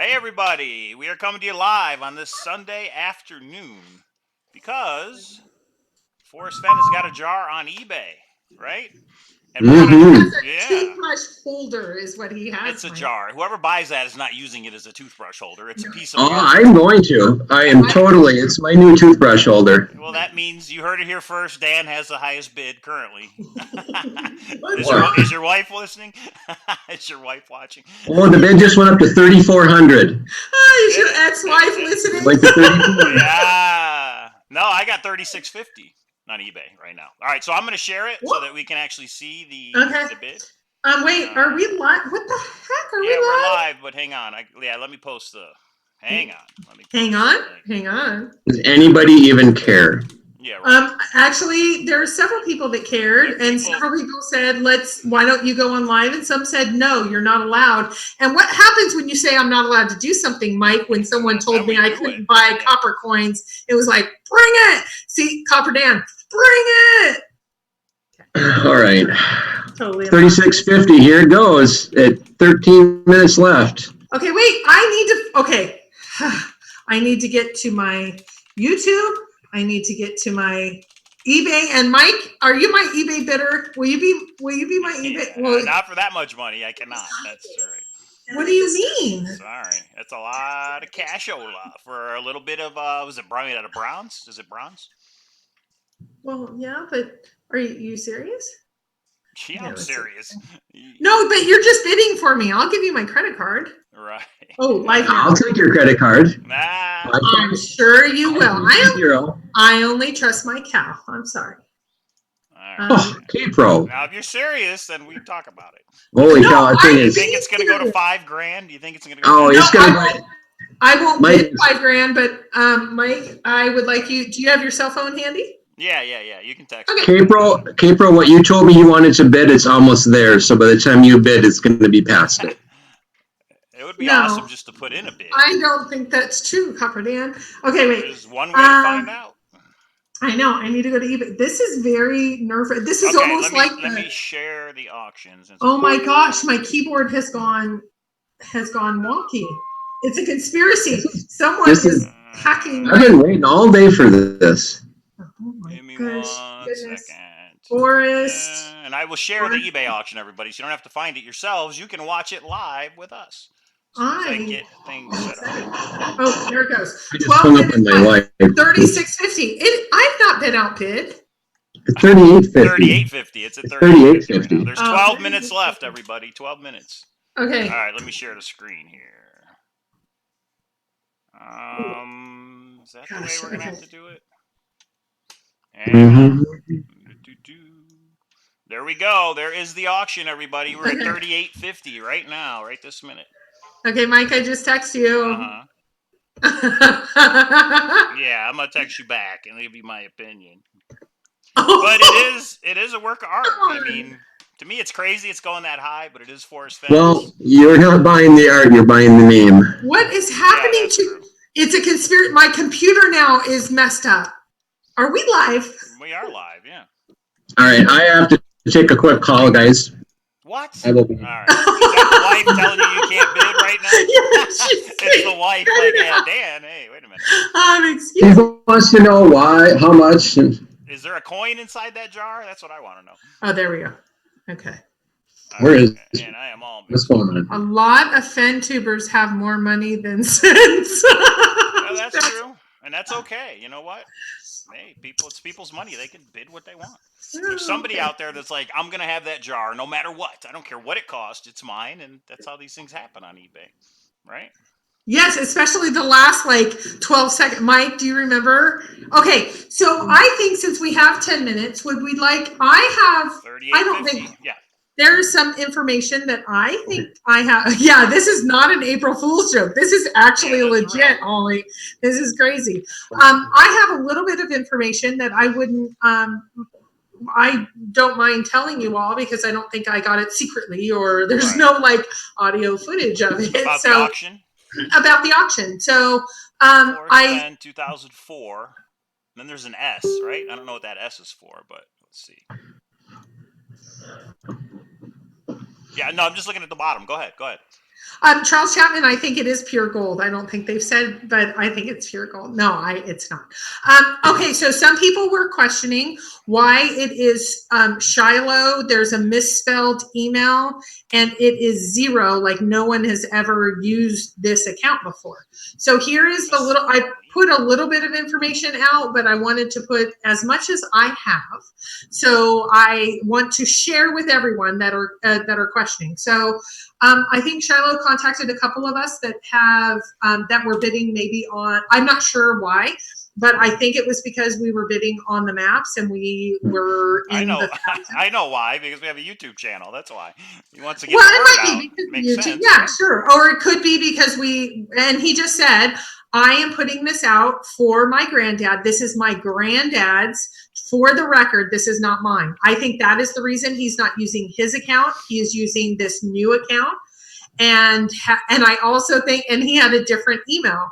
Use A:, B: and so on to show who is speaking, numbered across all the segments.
A: Hey everybody, we are coming to you live on this Sunday afternoon because Forrest Fenn has got a jar on eBay, right? And we're
B: He
A: gonna,
B: has a
A: yeah,
B: toothbrush holder is what he has.
A: it's a jar. Whoever buys that is not using it as a toothbrush holder. It's a
B: No.
A: piece of
B: Oh,
A: art.
B: I'm going to. I am totally. It's my new toothbrush holder.
A: Well, that means you heard it here first. Dan has the highest bid currently. Is your wife listening? Is your wife watching?
B: Oh, the bid just went up to 3,400.
C: Oh, is your ex-wife listening?
B: Went to 34.
A: Yeah. No, I got 36.50 on eBay right now. All right, so I'm going to share it so that we can actually see the bid.
C: Wait, are we live? What the heck? Are we live?
A: Yeah, we're live, but hang on. Let me post the. Hang on.
C: Hang on.
B: Does anybody even care?
A: Yeah. Right.
C: Actually, there are several people that cared, and several people said, why don't you go on live? And some said, no, you're not allowed. And what happens when you say I'm not allowed to do something, Mike, when someone told me I couldn't buy copper coins, it was like, bring it. See, Copper Dan, bring it.
B: All right.
C: Totally.
B: 36.50. Here it goes at 13 minutes left.
C: Okay, wait. Okay. I need to get to my YouTube. I need to get to my eBay. And Mike, are you my eBay bidder? Will you be my eBay?
A: Well, not for that much money. I cannot. That's right.
C: What do you mean?
A: Sorry, that's a lot of cashola for a little bit of was it made out of bronze? Is it bronze?
C: Well, yeah, but are you serious?
A: Yeah, I'm serious.
C: No, but you're just bidding for me. I'll give you my credit card.
A: Right.
C: Oh,
B: I'll take your credit card.
A: Nah.
C: I'm sure you will. I only trust my cow. I'm sorry.
B: K-Pro.
A: Now, if you're serious, then we talk about it.
B: Holy cow!
A: Do you think it's going to go to $5,000? Do you think it's going to go?
B: Oh, it's going to.
C: I won't bid $5,000, but Mike, I would like you. Do you have your cell phone handy?
A: Yeah. You can text.
C: Okay.
B: K-Pro, what you told me you wanted to bid, it's almost there. So by the time you bid, it's going to be past it.
A: It would be awesome just to put in a bid.
C: I don't think that's true, Copper Dan. Okay, wait.
A: There's one way to find out.
C: I know. I need to go to eBay. This is very nerve-wracking. This is almost like.
A: Let me share the auctions.
C: Oh my gosh, my keyboard has gone wonky. It's a conspiracy. Someone is hacking.
B: I've been waiting all day for this.
C: Oh my
A: Give me 1 second.
C: Forrest.
A: And I will share the eBay auction, everybody. So you don't have to find it yourselves. You can watch it live with us. I get things set up.
C: Oh, there it goes.
B: 36.50.
C: I've not been outbid.
B: 38.50.
A: 38.50. It's at 38.50. Right. There's 12 minutes left, everybody. 12 minutes.
C: Okay.
A: All right, let me share the screen here. Is that the way we're gonna have to do it? And there we go. There is the auction, everybody. We're at 38.50 right now, right this minute.
C: Okay, Mike, I just texted you.
A: Yeah, I'm gonna text you back and give you my opinion. But it is a work of art. I mean, to me, it's crazy it's going that high, but it is Forrest Fenns.
B: Well, you're not buying the art; you're buying the meme.
C: What is happening to? It's a conspiracy. My computer now is messed up. Are we live?
A: We are live. Yeah.
B: All right, I have to take a quick call, guys.
A: What?
B: I will be.
A: All right. Is that the wife telling you can't bid right now? It's the wife. Like, yeah, Dan. Hey, wait a minute.
C: Excuse me.
B: He wants to know why, how much.
A: Is there a coin inside that jar? That's what I want to know.
C: Oh, there we go. Okay.
B: Where is?
A: And I am all.
B: What's going on?
C: A lot of Fenn tubers have more money than sense.
A: Well, that's true, and that's okay. You know what? Hey, it's people's money. They can bid what they want. There's somebody out there that's like, I'm going to have that jar no matter what. I don't care what it costs. It's mine. And that's how these things happen on eBay. Right?
C: Yes, especially the last 12 seconds. Mike, do you remember? Okay, so I think since we have 10 minutes, would we I don't think.
A: Yeah.
C: There's some information that I think I have. Yeah, this is not an April Fool's joke. This is actually legit, Ollie. This is crazy. I have a little bit of information that I wouldn't, I don't mind telling you all because I don't think I got it secretly or there's no audio footage of it.
A: About the auction?
C: About the auction. So
A: I 2004. And then there's an S, right? I don't know what that S is for, but let's see. Yeah, no, I'm just looking at the bottom. Go ahead.
C: Charles Chapman, I think it is pure gold. I don't think they've said, but I think it's pure gold. No, it's not. Okay, so some people were questioning why it is Shiloh. There's a misspelled email, and it is 0, like no one has ever used this account before. So here is the little, I put a little bit of information out, but I wanted to put as much as I have. So I want to share with everyone that are questioning. So I think Shiloh contacted a couple of us that have that were bidding maybe on, I'm not sure why, but I think it was because we were bidding on the maps and we were in the
A: I know why, because we have a YouTube channel. That's why. He wants to get
C: well,
A: the
C: it
A: word
C: might
A: out.
C: be because
A: Makes
C: YouTube,
A: sense.
C: yeah, sure. Or it could be because and he just said, I am putting this out for my granddad. This is my granddad's. For the record, this is not mine. I think that is the reason he's not using his account. He is using this new account. And I also think, and he had a different email.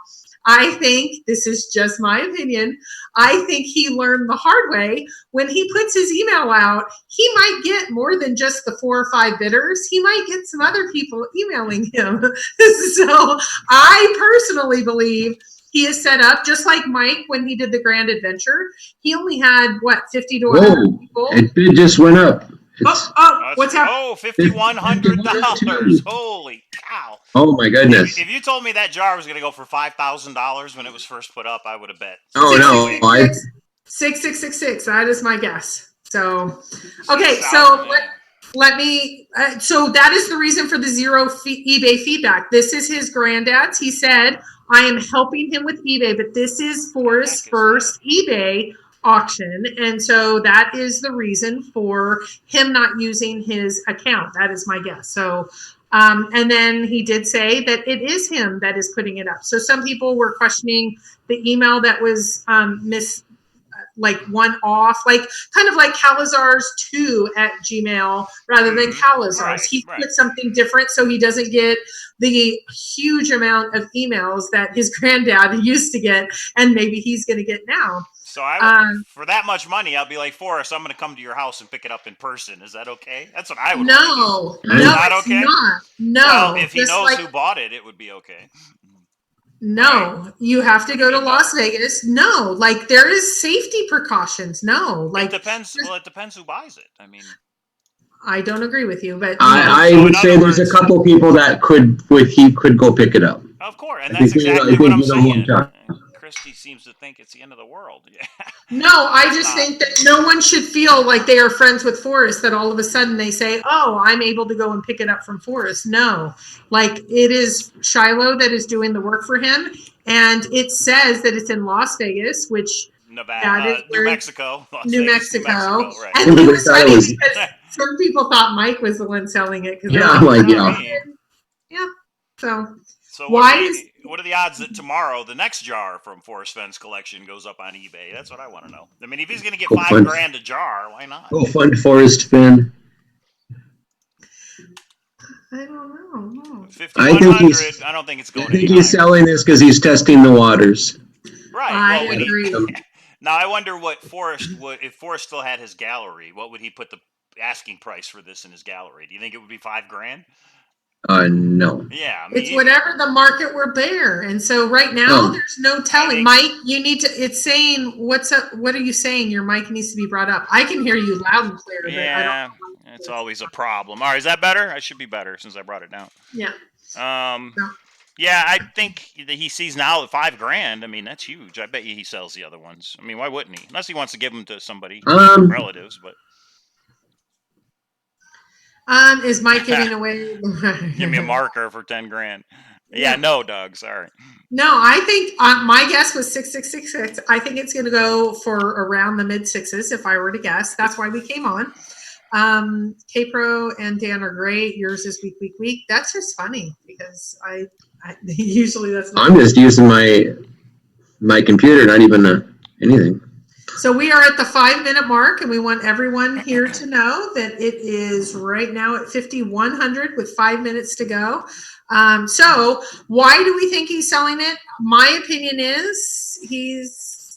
C: I think, this is just my opinion, I think he learned the hard way. When he puts his email out, he might get more than just the 4 or 5 bidders. He might get some other people emailing him. So I personally believe he is set up just like Mike when he did the Grand Adventure. He only had, what, 50 to 100 people?
B: It bid just went up. It's,
C: What's happening?
A: Oh, $5,100. Holy cow.
B: oh my goodness.
A: If you told me that jar was going to go for $5,000 when it was first put up, I would have bet.
B: Oh no.
C: 6666. That is my guess. So, okay. So let me, so that is the reason for the 0 eBay feedback. This is his granddad's. He said, I am helping him with eBay, but this is Forrest's first eBay auction, and so that is the reason for him not using his account. That is my guess. So and then he did say that it is him that is putting it up. So some people were questioning the email that was like one off, like kind of like Cowlazars 2 at Gmail rather than Cowlazars.
A: Right,
C: he put something different so he doesn't get the huge amount of emails that his granddad used to get, and maybe he's going to get now.
A: So for that much money, I'll be like, Forrest, I'm going to come to your house and pick it up in person. Is that okay? That's what I would.
C: No,
A: no, not
C: it's
A: okay.
C: not. No,
A: well, if he knows who bought it, it would be okay.
C: No, right. You have to go to Las Vegas. No, like there is safety precautions. No, like
A: it depends. Well, it depends who buys it. I mean,
C: I don't agree with you, but
B: I would say there's a couple people that could go pick it up.
A: Of course, and that's exactly what I'm saying. Christy seems to think it's the end of the world. Yeah.
C: No, I just think that no one should feel like they are friends with Forrest, that all of a sudden they say, oh, I'm able to go and pick it up from Forrest. No, like it is Shiloh that is doing the work for him. And it says that it's in Las Vegas, which
A: Nevada, New Mexico.
C: New Mexico.
A: Right.
C: And it was funny because some people thought Mike was the one selling it.
B: Yeah, I'm like, yeah.
C: Yeah. So
A: what are the odds that tomorrow the next jar from Forrest Fenns collection goes up on eBay? That's what I want to know. I mean, if he's going to get $5,000 a jar, why not?
B: Go fund Forrest Fenn.
C: I don't know.
A: I don't think it's going. I think
B: he's selling this because he's testing the waters.
A: Right.
C: I agree.
A: Now I wonder what if Forrest still had his gallery, what would he put the asking price for this in his gallery? Do you think it would be $5,000?
B: No.
A: Yeah, I mean,
C: it's whatever the market were there, and so right now there's no telling. Mike, you need to. It's saying what are you saying? Your mic needs to be brought up. I can hear you loud and clear.
A: Yeah, it's always a problem. All right, is that better? I should be better since I brought it down.
C: Yeah.
A: Yeah, I think that he sees now at $5,000. I mean, that's huge. I bet you he sells the other ones. I mean, why wouldn't he? Unless he wants to give them to somebody, relatives, but.
C: Is Mike giving away?
A: Give me a marker for $10,000. Yeah, no, Doug. Sorry.
C: No, I think my guess was 6666. I think it's going to go for around the mid sixes if I were to guess. That's why we came on. K-Pro and Dan are great. Yours is week. That's just funny because I usually that's. Not
B: I'm just using my computer, not even anything.
C: So we are at the 5-minute mark, and we want everyone here to know that it is right now at 5,100 with 5 minutes to go. So why do we think he's selling it? My opinion is he's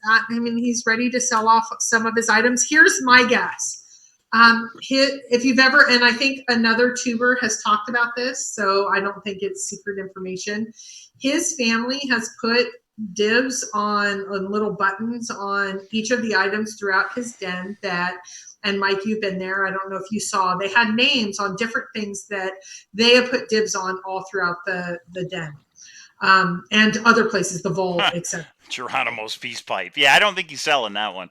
C: ready to sell off some of his items. Here's my guess. If you've ever, and I think another tuber has talked about this, so I don't think it's secret information. His family has put dibs on little buttons on each of the items throughout his den that, and Mike, you've been there. I don't know if you saw, they had names on different things that they have put dibs on all throughout the den. And other places, the vault, etc.
A: Geronimo's peace pipe. Yeah, I don't think he's selling that one.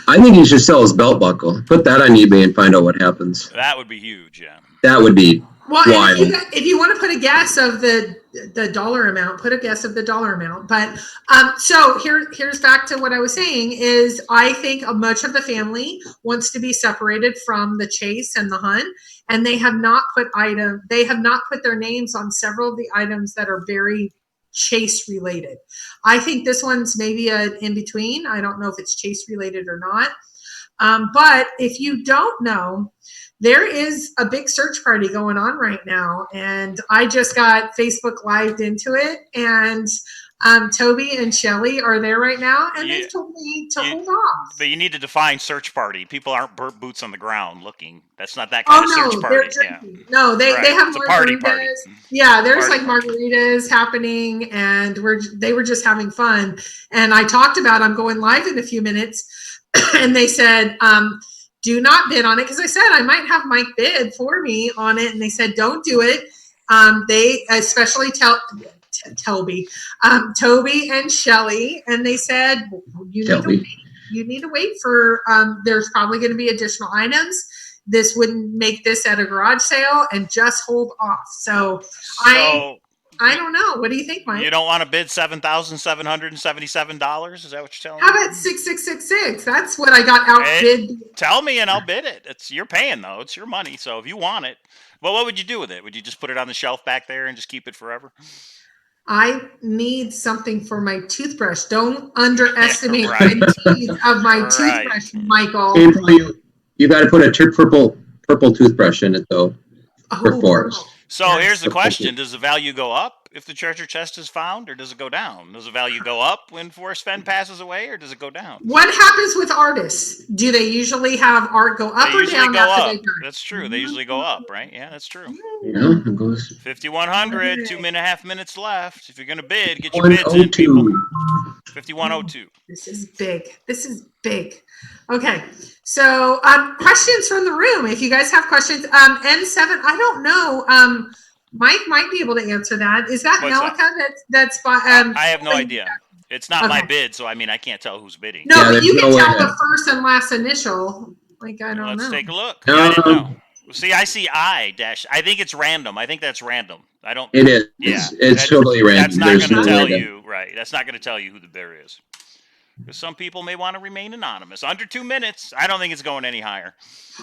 B: I think he should sell his belt buckle. Put that on eBay and find out what happens.
A: That would be huge, yeah.
B: That would be wild.
C: If you want to put a guess of the dollar amount, put a guess of the dollar amount. But so here's back to what I was saying is I think much of the family wants to be separated from the chase and the hunt, and they have not put their names on several of the items that are very chase related. I think this one's maybe an in between. I don't know if it's chase related or not. But if you don't know, there is a big search party going on right now. And I just got Facebook Lived into it. And Toby and Shelly are there right now. And they told me to hold off.
A: But you need to define search party. People aren't boots on the ground looking. That's not that kind of search party.
C: Yeah. No, they have margaritas. Party. Yeah, there's margaritas happening. And they were just having fun. And I talked about I'm going live in a few minutes. And they said, do not bid on it. Because I said I might have Mike bid for me on it. And they said, don't do it. They especially Toby and Shelly. And they said, you need to wait for, there's probably going to be additional items. This wouldn't make this at a garage sale and just hold off. So I don't know. What do you think, Mike?
A: You don't want to bid $7,777? Is that what you're telling me?
C: How about 6666? That's what I got outbid.
A: Tell me and I'll bid it. You're paying though. It's your money. So if you want it, well, what would you do with it? Would you just put it on the shelf back there and just keep it forever?
C: I need something for my toothbrush. Don't underestimate the teeth of my toothbrush, Michael.
B: You got to put a purple toothbrush in it though. For Forrest.
A: So here's the question. Does the value go up if the treasure chest is found, or does it go down? Does the value go up when Forrest Fenn passes away, or does it go down?
C: What happens with artists? Do they usually have art go up or down after they die?
A: That's true. They usually go up, right? Yeah, that's true.
B: Yeah, it goes
A: 5,100, 2.5 minutes left. If you're going to bid, get your bids in, people. 5,102.
C: This is big. Okay. So, questions from the room. If you guys have questions, N7, I don't know. Mike might be able to answer that. Is that Nelica that's by?
A: I have no idea. It's not my bid, so I mean, I can't tell who's bidding.
C: No, but you can tell the first and last initial. Like, I don't know.
A: Let's take a look. I didn't know. See, I see I think it's random. I think that's random. I don't.
B: It is.
A: Yeah,
B: it's totally random.
A: That's not going to tell you, right? That's not going to tell you who the bidder is. Because some people may want to remain anonymous. Under 2 minutes, I don't think it's going any higher.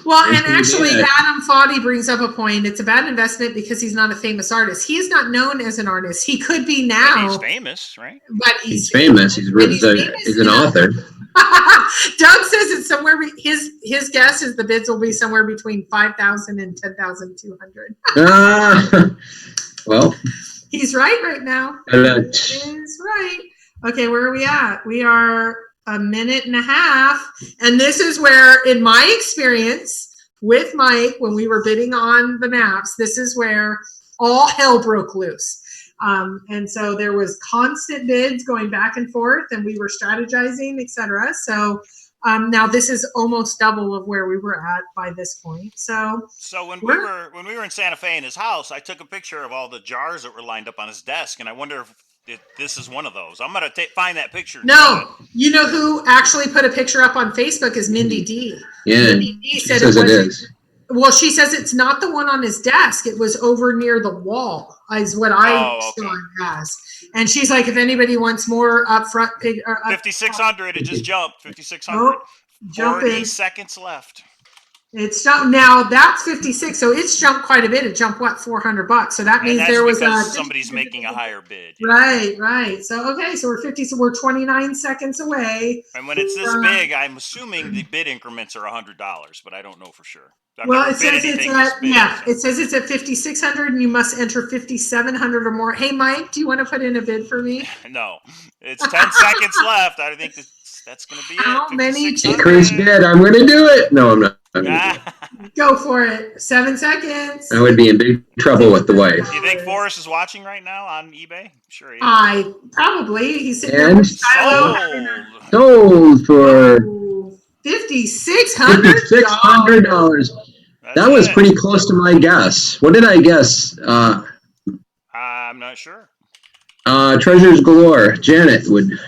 C: Well, and actually, Adam Foddy brings up a point. It's a bad investment because he's not a famous artist. He is not known as an artist. He could be now.
A: But he's famous, right?
C: But
B: he's famous. He's an author.
C: Doug says it's somewhere. His guess is the bids will be somewhere between 5,000 and 10,200. Well, he's right now. He's right. Okay, where are we at? We are a minute and a half. And this is where, in my experience with Mike, when we were bidding on the maps, this is where all hell broke loose. And so there was constant bids going back and forth, and we were strategizing, etc. So now this is almost double of where we were at by this point. So
A: when we were in Santa Fe in his house, I took a picture of all the jars that were lined up on his desk, and I wonder if this is one of those. I'm going to find that picture.
C: No, you know who actually put a picture up on Facebook is Mindy D.
B: Yeah,
C: Mindy D said it is. Well, she says it's not the one on his desk. It was over near the wall, is what I saw it as. And she's like, if anybody wants more upfront,
A: 5,600. It just jumped. 5,600. 40 seconds left.
C: It's jumped now. That's 56, so it's jumped quite a bit. It jumped $400. So that means there was
A: somebody's making a higher bid.
C: Right. So so we're 50. So we're 29 seconds away.
A: And when it's this big, I'm assuming the bid increments are $100, but I don't know for sure.
C: It says it's at 5,600, and you must enter 5,700 or more. Hey, Mike, do you want to put in a bid for me?
A: No, it's 10 seconds left. I think That's going to be
C: How
A: it.
C: many
A: 5,600.
B: Increase bid. I'm going to do it. No, I'm not. I'm gonna do it.
C: Go for it. 7 seconds.
B: I would be in big trouble with the wife.
A: You think Forrest is watching right now on eBay? Sure he is.
C: Probably. He's sitting there
B: And
C: with Shiloh having
B: sold for
C: $5,600.
B: That was pretty close to my guess. What did I guess?
A: I'm not sure.
B: Treasures galore. Janet would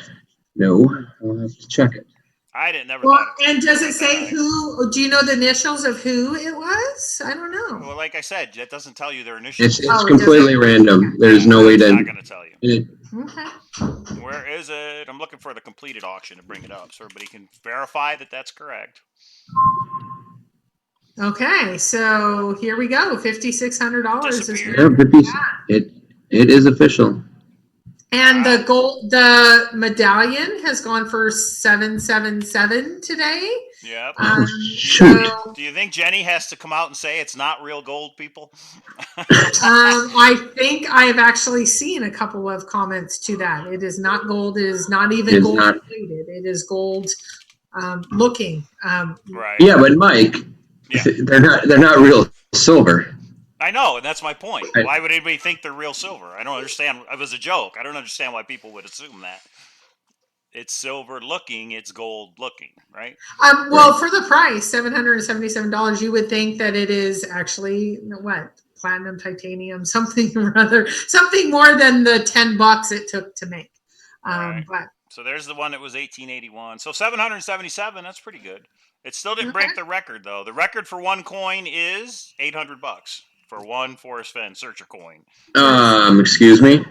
B: know. I'll have to check it.
A: I didn't never.
C: Well, and does it say who? Do you know the initials of who it was? I don't know.
A: Well, like I said, that doesn't tell you their initials.
B: It's completely random. There's no way to.
A: It's not going to tell you.
C: Okay.
A: Where is it? I'm looking for the completed auction to bring it up so everybody can verify that that's correct.
C: Okay, so here we go. $5,600 is
B: It is official.
C: and the gold, the medallion has gone for 777 today.
A: Yep.
B: Shoot.
A: Do you think Jenny has to come out and say it's not real gold, people?
C: I think I have actually seen a couple of comments to that. It is not gold. It is not even gold plated. It is gold looking.
A: Right.
B: Yeah, but Mike, they're not real silver.
A: I know, and that's my point. Why would anybody think they're real silver? I don't understand. It was a joke. I don't understand why people would assume that. It's silver looking, it's gold looking, right?
C: Well, for the price, $777, you would think that it is actually what? Platinum, titanium, something or other, something more than the $10 it took to make.
A: Right.
C: But
A: so there's the one that was 1881. So 777, that's pretty good. It still didn't break the record though. The record for one coin is $800 for one Forrest Fenns searcher coin.
B: Excuse me?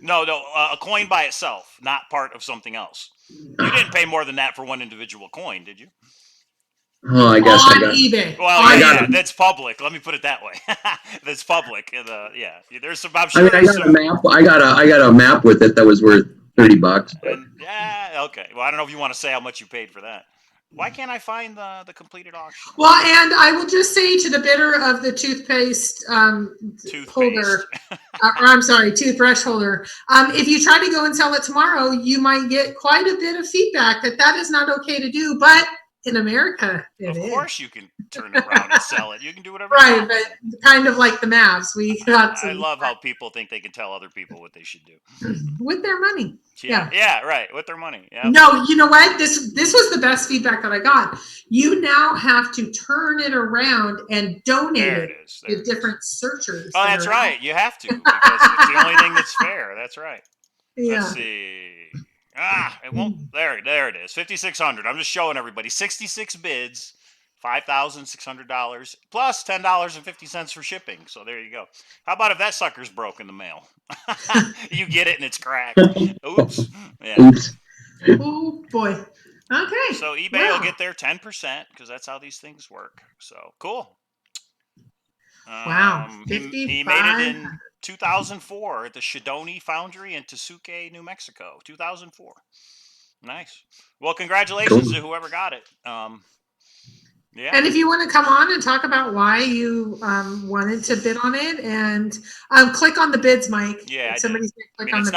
A: No, a coin by itself, not part of something else. You didn't pay more than that for one individual coin, did you?
B: Oh, I guess
C: on
B: I got
C: eBay.
A: Well, yeah, that's public. Let me put it that way. That's public. There's some. I'm sure.
B: I got a map. I got a map with it that was worth $30. But.
A: Yeah. Okay. Well, I don't know if you want to say how much you paid for that. Why can't I find the completed auction?
C: Well, and I will just say to the bidder of the toothpaste holder, I'm sorry, toothbrush holder, if you try to go and sell it tomorrow, you might get quite a bit of feedback that is not okay to do, but in America, it is. Of
A: course you can turn it around and sell it. You can do whatever
C: you
A: want.
C: But kind of like the Mavs. I
A: love how people think they can tell other people what they should do.
C: With their money.
A: Yeah, right. With their money. Yeah.
C: No, you know what? This was the best feedback that I got. You now have to turn it around and donate it to different searchers.
A: Oh, that's right. You have to, because it's the only thing that's fair. That's right.
C: Yeah.
A: Let's see. It won't. There it is. 5,600. I'm just showing everybody. 66 bids, $5,600 plus $10.50 for shipping. So there you go. How about if that sucker's broke in the mail? You get it and it's cracked. Oops. Yeah.
B: Oops.
C: Oh boy. Okay.
A: So eBay will get their 10% because that's how these things work. So cool.
C: Wow.
A: He made it in 2004 at the Shidoni Foundry in Tesuque, New Mexico. 2004. Nice. Well, congratulations to whoever got it. Yeah.
C: And if you want to come on and talk about why you wanted to bid on it, and click on the bids, Mike.
A: Yeah.
C: Somebody's going to click on the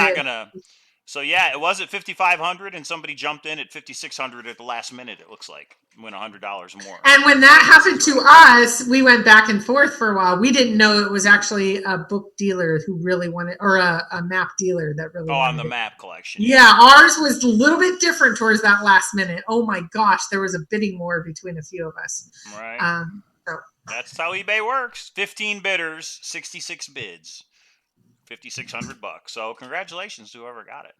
C: bid.
A: So yeah, it was at 5,500, and somebody jumped in at 5,600 at the last minute. It looks like went $100 more.
C: And when that happened to us, we went back and forth for a while. We didn't know it was actually a book dealer who really wanted, or a map dealer that really.
A: On the map collection.
C: Yeah, ours was a little bit different towards that last minute. Oh my gosh, there was a bidding war between a few of us.
A: Right. That's how eBay works. 15 bidders, 66 bids. $5,600. So congratulations to whoever got it.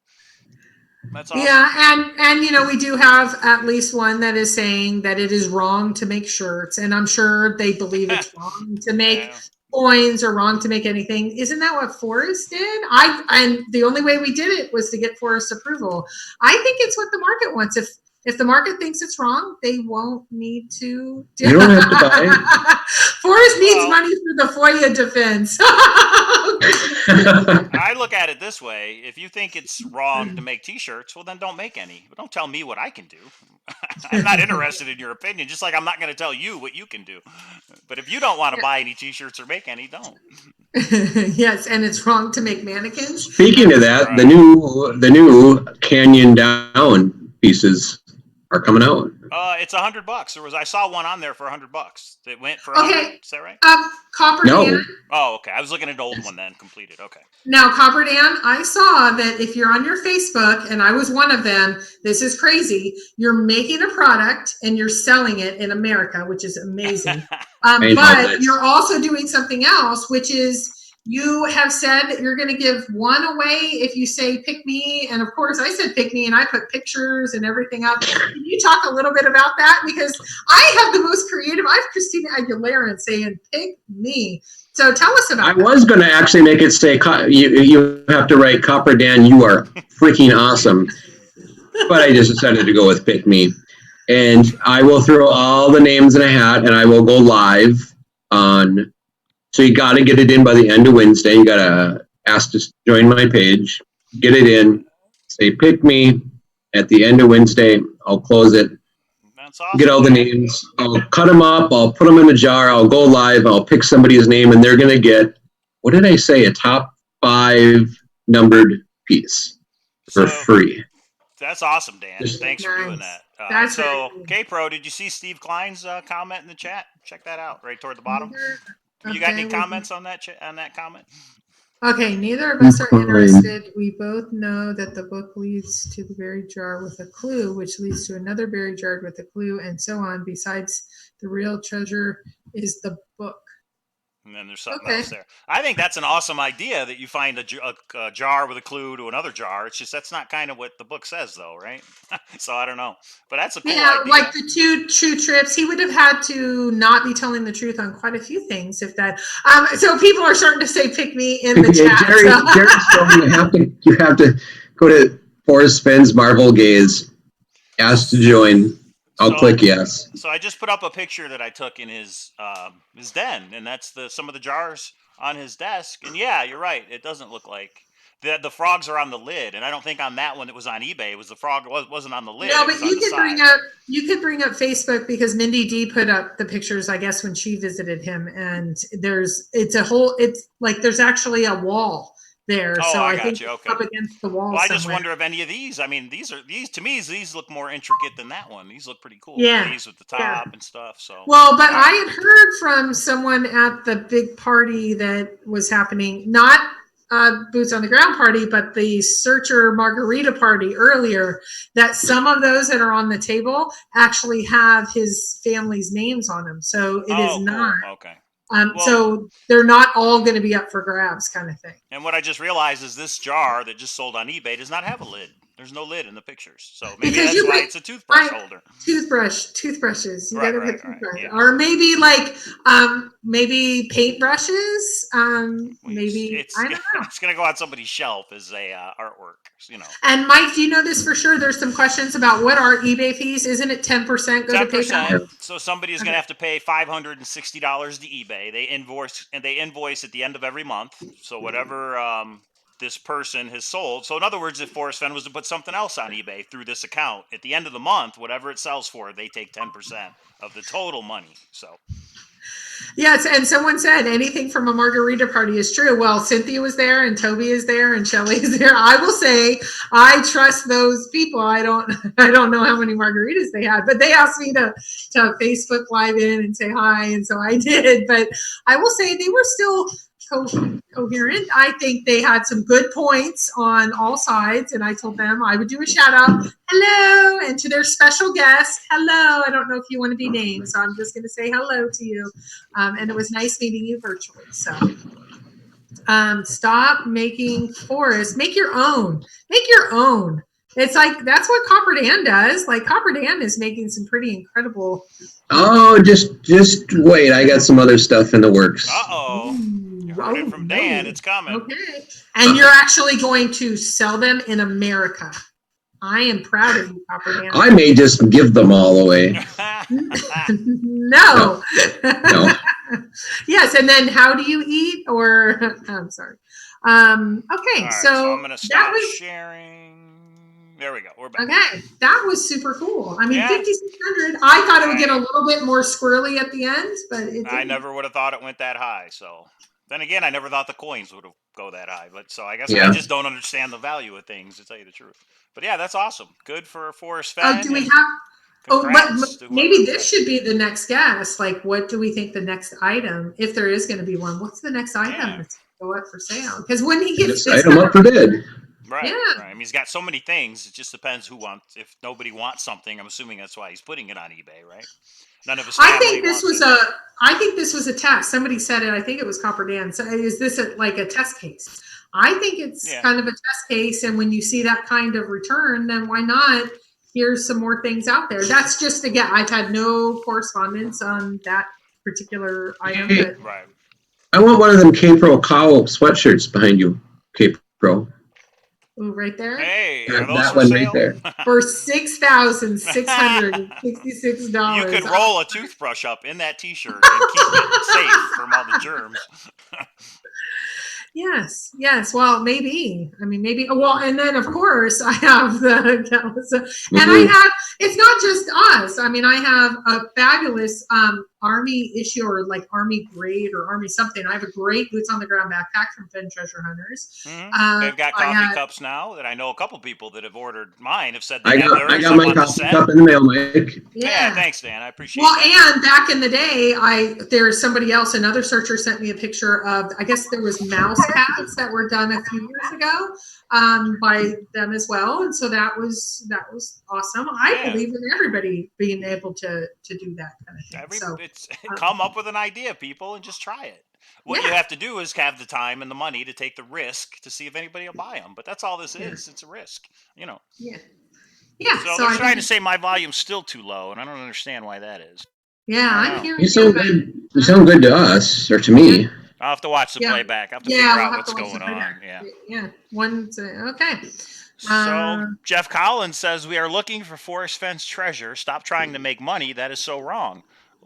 A: That's awesome.
C: Yeah, and we do have at least one that is saying that it is wrong to make shirts, and I'm sure they believe it's wrong to make coins or wrong to make anything. Isn't that what Forrest did? And the only way we did it was to get Forrest approval. I think it's what the market wants. If the market thinks it's wrong, they won't need to.
B: You don't have to buy.
C: Forrest needs money for the FOIA defense.
A: I look at it this way. If you think it's wrong to make T-shirts, well, then don't make any. But don't tell me what I can do. I'm not interested in your opinion, just like I'm not going to tell you what you can do. But if you don't want to buy any T-shirts or make any, don't.
C: Yes, and it's wrong to make mannequins.
B: Speaking of that, the new Canyon Down pieces are coming out.
A: It's $100. I saw one on there for $100. It went for
C: Okay.
A: 100. Is that right?
C: Copper
B: No.
C: Dan.
A: Oh, okay. I was looking at an old one then, completed. Okay.
C: Now, Copper Dan, I saw that if you're on your Facebook, and I was one of them, this is crazy. You're making a product and you're selling it in America, which is amazing. But you're also doing something else, which is you have said that you're going to give one away if you say pick me. And of course, I said pick me, and I put pictures and everything up. Can you talk a little bit about that? Because I have the most creative. I have Christina Aguilera saying pick me. So tell us about that.
B: I was going to actually make it say, you have to write, Copper Dan, you are freaking awesome. But I just decided to go with pick me. And I will throw all the names in a hat, and I will go live on. So you got to get it in by the end of Wednesday. You got to ask to join my page, get it in, say pick me. At the end of Wednesday, I'll close it.
A: That's awesome.
B: Get all the names. I'll cut them up. I'll put them in a jar. I'll go live. I'll pick somebody's name, and they're going to get, what did I say, a top 5 numbered piece for free.
A: That's awesome, Dan. Thanks for doing that. So, K-Pro, did you see Steve Klein's comment in the chat? Check that out right toward the bottom. You got any comments on that comment?
C: Okay, neither of us are interested. We both know that the book leads to the buried jar with a clue, which leads to another buried jar with a clue, and so on. Besides, the real treasure is the book.
A: And then there's something else there. I think that's an awesome idea that you find a jar with a clue to another jar. It's just that's not kind of what the book says, though, right? So I don't know, but that's a cool idea.
C: Like the 2 true trips, he would have had to not be telling the truth on quite a few things if that. So people are starting to say "pick me" in the chat.
B: Jerry, you have to go to Forrest Fenns Marvel Gaze. Ask to join. I'll click yes.
A: So I just put up a picture that I took in his den, and that's some of the jars on his desk. And yeah, you're right. It doesn't look like the frogs are on the lid, and I don't think on that one that was on eBay. It was the frog wasn't on the lid.
C: No, but you could bring up Facebook because Mindy D put up the pictures, I guess, when she visited him, and there's actually a wall there.
A: Oh,
C: so
A: I
C: think
A: got you. Okay.
C: Up against the wall.
A: Well, I just wonder if any of these. I mean, these to me these look more intricate than that one. These look pretty cool.
C: Yeah.
A: These with the top and stuff. So.
C: Well, but I had heard from someone at the big party that was happening, not boots on the ground party, but the Searcher Margarita party earlier, that some of those that are on the table actually have his family's names on them. So it is not.
A: Cool. Okay.
C: So they're not all going to be up for grabs, kind of thing.
A: And what I just realized is this jar that just sold on eBay does not have a lid. There's no lid in the pictures, so maybe that's why it's a toothbrush holder.
C: Toothbrushes. You gotta get toothbrushes,
A: yeah.
C: or maybe maybe paintbrushes. Maybe I don't know.
A: It's gonna go on somebody's shelf as a artwork, you know.
C: And Mike, do you know this for sure? There's some questions about what are eBay fees. Isn't it 10% go to PayPal?
A: So somebody is gonna have to pay $560 to eBay. They invoice at the end of every month. So whatever this person has sold. So in other words, if Forrest Fenn was to put something else on eBay through this account, at the end of the month, whatever it sells for, they take 10% of the total money. So.
C: Yes, and someone said anything from a margarita party is true. Well, Cynthia was there, and Toby is there, and Shelley is there. I will say I trust those people. I don't know how many margaritas they had, but they asked me to Facebook Live in and say hi, and so I did. But I will say they were still coherent. I think they had some good points on all sides, and I told them I would do a shout out, hello, and to their special guest, hello. I don't know if you want to be named, so I'm just going to say hello to you. And it was nice meeting you virtually. So stop making Forrest. Make your own. Make your own. It's like that's what Copper Dan does. Like Copper Dan is making some pretty incredible.
B: Oh, just wait. I got some other stuff in the works.
A: Uh-oh. Heard it from Dan. It's coming.
C: Okay. And you're actually going to sell them in America. I am proud of you, Copper Dan.
B: I may just give them all away.
C: No.
B: No.
C: Yes, and then how do you eat? Or I'm sorry. Okay,
A: right,
C: so
A: I'm gonna stop sharing. There we go. We're back.
C: Okay, that was super cool. I mean,
A: Yeah.
C: 5,600. I thought it would get a little bit more squirrely at the end, but
A: I never would have thought it went that high. So Then again, I never thought the coins would go that high, but so I guess
B: Yeah.
A: I just don't understand the value of things, to tell you the truth. But yeah, that's awesome. Good for Forrest
C: Oh,
A: Fenn.
C: do we
A: And
C: have? Oh, but
A: congrats to whoever.
C: maybe this should be the next guess. Like, what do we think the next item, if there is going to be one, what's the next item that's go up for sale? Because when he gets this
B: item up for bid.
A: Right,
C: Yeah.
A: right. I mean, he's got so many things. It just depends who wants. If nobody wants something, I'm assuming that's why he's putting it on eBay, right? None of his family
C: I think this
A: wants
C: was
A: it.
C: I think this was a test. Somebody said it. I think it was Copper Dan. So is this like a test case? I think it's kind of a test case. And when you see that kind of return, then why not? Here's some more things out there. That's just again, I've had no correspondence on that particular item.
B: Hey,
C: but
A: right.
B: I want one of them K-Pro cowl sweatshirts behind you, K-Pro.
C: Ooh, right there.
A: Hey, are those
B: that
A: for
B: one
A: sale?
B: right there.
C: For $6,666.
A: You could roll a toothbrush up in that T-shirt and keep it safe from all the germs.
C: Yes, yes. Well, maybe. I mean, maybe. Well, and then of course I have the and I have. It's not just us. I mean, I have a fabulous Army issue or like Army grade or Army something. I have a great boots on the ground backpack from Fenn Treasure Hunters.
A: They've got coffee cups now that I know a couple people that have ordered mine have said they
B: I
A: have theirs.
B: got my coffee cup in the mail, Mike.
A: Yeah, thanks, Dan. I appreciate
C: Well,
A: that.
C: and back in the day, there's somebody else, another searcher sent me a picture of, I guess there was mouse pads that were done a few years ago by them as well. And so that was awesome. I believe in everybody being able to do that kind of thing.
A: Come up with an idea, people, and just try it. What you have to do is have the time and the money to take the risk to see if anybody will buy them. But that's all this is. It's a risk,
C: Yeah.
A: So they're trying to say my volume's still too low, and I don't understand why that is.
C: Yeah, I'm hearing
B: you sound good. You sound good to us or to me.
A: I'll have to watch the playback. I have to figure out what's going on.
C: Yeah. Okay.
A: So Jeff Collins says we are looking for Forrest Fenns treasure. Stop trying to make money. That is so wrong.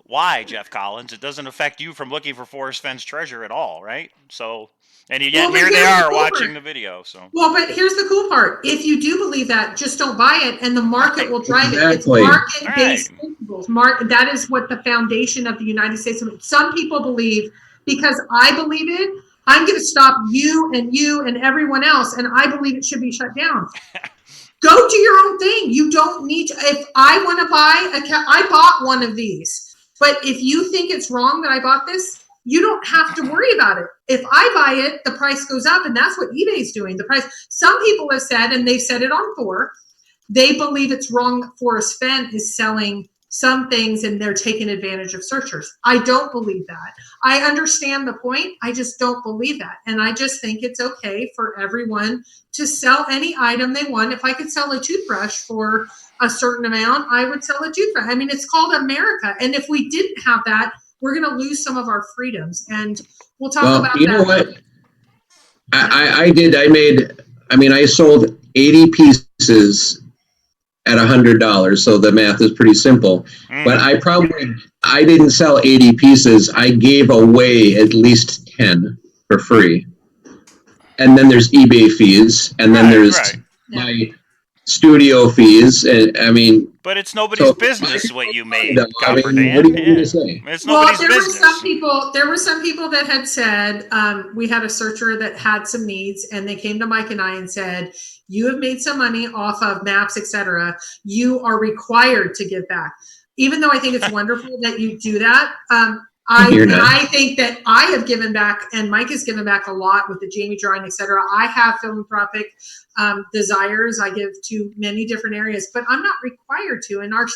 A: Why, Jeff Collins? It doesn't affect you from looking for Forrest Fenns treasure at all, right? So, and yet here they are watching the video. So,
C: well, but here's the cool part: if you do believe that, just don't buy it, and the market will drive it. It's market-based principles. That is what the foundation of the United States. Some people believe because I believe it. I'm going to stop you and everyone else, and I believe it should be shut down. Go do your own thing. You don't need to. If I want to buy I bought one of these. But if you think it's wrong that I bought this, you don't have to worry about it. If I buy it, the price goes up, and that's what eBay's doing. The price. Some people have said, and they've said it on Thor, they believe it's wrong that Forrest Fenn is selling some things and they're taking advantage of searchers. I don't believe that. I understand the point. I just don't believe that. And I just think it's okay for everyone to sell any item they want. If I could sell a toothbrush for a certain amount, I would sell a toothbrush. I mean, it's called America. And if we didn't have that, we're going to lose some of our freedoms. And we'll talk about that.
B: You know what? I sold 80 pieces at $100. So the math is pretty simple. But I didn't sell 80 pieces. I gave away at least 10 for free. And then there's eBay fees. And then there's my studio fees. And I mean,
A: but it's nobody's business what you made.
B: What are you going to say?
A: It's nobody's business.
C: There were some people that had said, we had a searcher that had some needs, and they came to Mike and I and said, you have made some money off of maps, etc. You are required to give back. Even though I think it's wonderful that you do that, I think that I have given back, and Mike has given back a lot with the Jamie drawing, etc. I have philanthropic desires. I give to many different areas, but I'm not required to, and our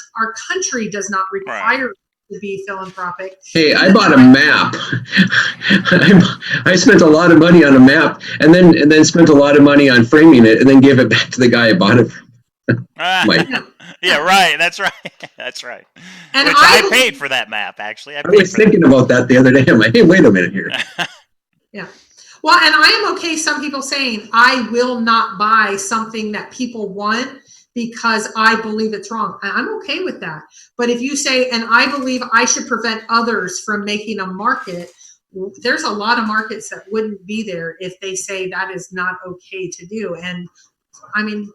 C: country does not require to be philanthropic.
B: Hey, I bought a map. I spent a lot of money on a map, and then spent a lot of money on framing it, and then gave it back to the guy I bought it from. Mike.
A: Yeah, right. That's right. That's right.
C: And
A: which I paid for that map, actually.
B: I was thinking about that the other day. I'm like, hey, wait a minute here.
C: Yeah. Well, and I am okay. Some people saying I will not buy something that people want because I believe it's wrong. I'm okay with that. But if you say, and I believe I should prevent others from making a market, there's a lot of markets that wouldn't be there if they say that is not okay to do. And I mean,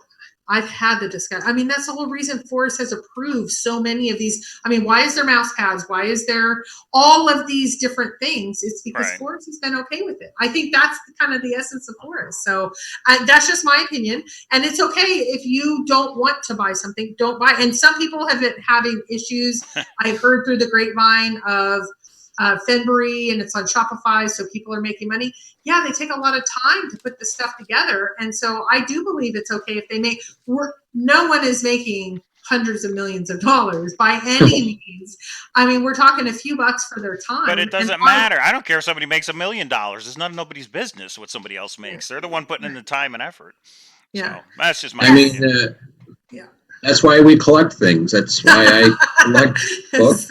C: I've had the discussion. I mean, that's the whole reason Forrest has approved so many of these. I mean, why is there mouse pads? Why is there all of these different things? It's because
A: Right.
C: Forrest has been okay with it. I think that's kind of the essence of Forrest. So that's just my opinion. And it's okay if you don't want to buy something, don't buy. And some people have been having issues. I've heard through the grapevine of Fenbury, and it's on Shopify, so people are making money. Yeah, they take a lot of time to put this stuff together, and so I do believe it's okay if they make. No one is making hundreds of millions of dollars by any means. I mean, we're talking a few bucks for their time.
A: But it doesn't matter. I don't care if somebody makes $1 million. It's none of nobody's business what somebody else makes. They're the one putting in the time and effort.
C: Yeah,
A: so that's just my.
B: I mean, that's why we collect things. That's why I collect books.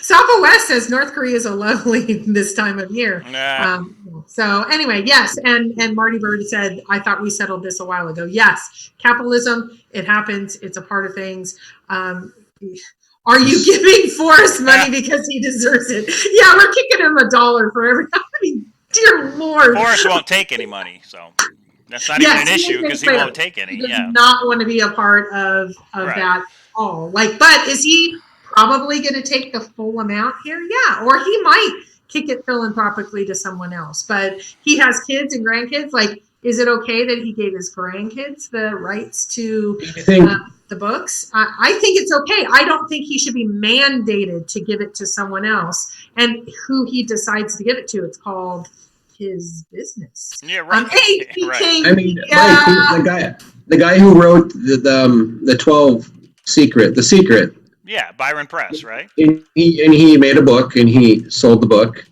C: Southwest says North Korea is a lovely this time of year. So anyway, yes, and Marty Bird said, I thought we settled this a while ago. Yes, capitalism, it happens. It's a part of things. Are you giving Forrest money because he deserves it? Yeah, we're kicking him $1 for every. I mean, dear Lord.
A: Forrest won't take any money, so that's not even an issue because he won't take any.
C: He does not want to be a part of that at all. Like, but is he probably going to take the full amount here? Yeah, or he might kick it philanthropically to someone else. But he has kids and grandkids. Like, is it okay that he gave his grandkids the rights to the books? I think it's okay. I don't think he should be mandated to give it to someone else. And who he decides to give it to, it's called his business.
A: Yeah, right.
B: Right. I mean, the guy who wrote the 12 The Secret.
A: Yeah, Byron Press, right?
B: And he made a book and he sold the book.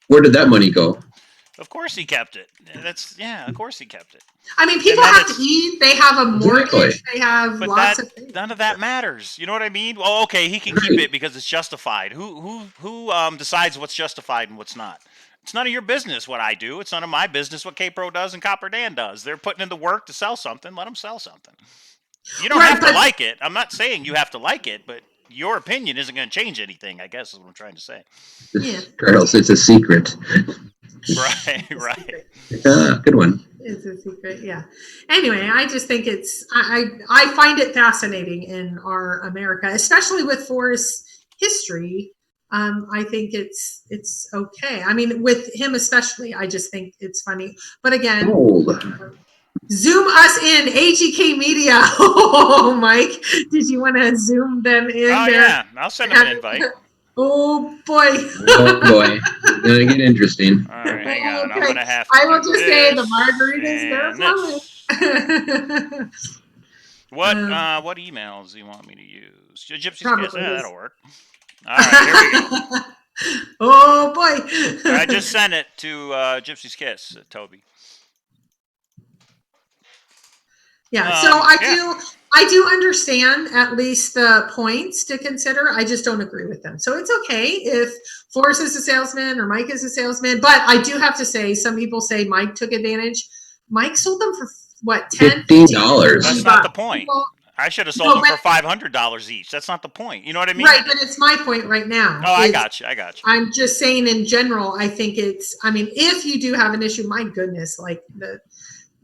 B: Where did that money go?
A: Of course he kept it. Of course he kept it.
C: I mean, people have to eat. They have a mortgage. They have lots of things.
A: None of that matters. You know what I mean? Well, okay, he can keep it because it's justified. Who decides what's justified and what's not? It's none of your business what I do. It's none of my business what K-Pro does and Copper Dan does. They're putting in the work to sell something. Let them sell something. You don't have to like it. I'm not saying you have to like it, but your opinion isn't going to change anything, I guess is what I'm trying to say.
C: Yeah.
B: Girls, it's a secret.
A: Right.
B: Good one.
C: It's a secret, yeah. Anyway, I just think I find it fascinating in our America, especially with Forrest's history. I think it's okay. I mean, with him especially, I just think it's funny. But again, zoom us in, AGK Media. Oh, Mike, did you want to zoom them in?
A: Oh,
C: there?
A: Yeah, I'll send them an invite.
C: Oh boy.
B: Oh boy. It's gonna get interesting.
A: All right, hang on.
C: Okay.
A: I'm gonna have to.
C: I will just say the margaritas, they're flowing.
A: What emails do you want me to use? Gypsy's Kiss. Yeah, that'll work. All right, here we go.
C: Oh boy.
A: I just sent it to Gypsy's Kiss, Toby.
C: Yeah, so I do understand at least the points to consider. I just don't agree with them. So it's okay if Forrest is a salesman or Mike is a salesman. But I do have to say, some people say Mike took advantage. Mike sold them for what,
B: $15?
A: That's not the point. I should have sold them for $500 each. That's not the point. You know what I mean?
C: Right, but it's my point right now.
A: Oh, I got you.
C: I'm just saying in general, I think if you do have an issue, my goodness,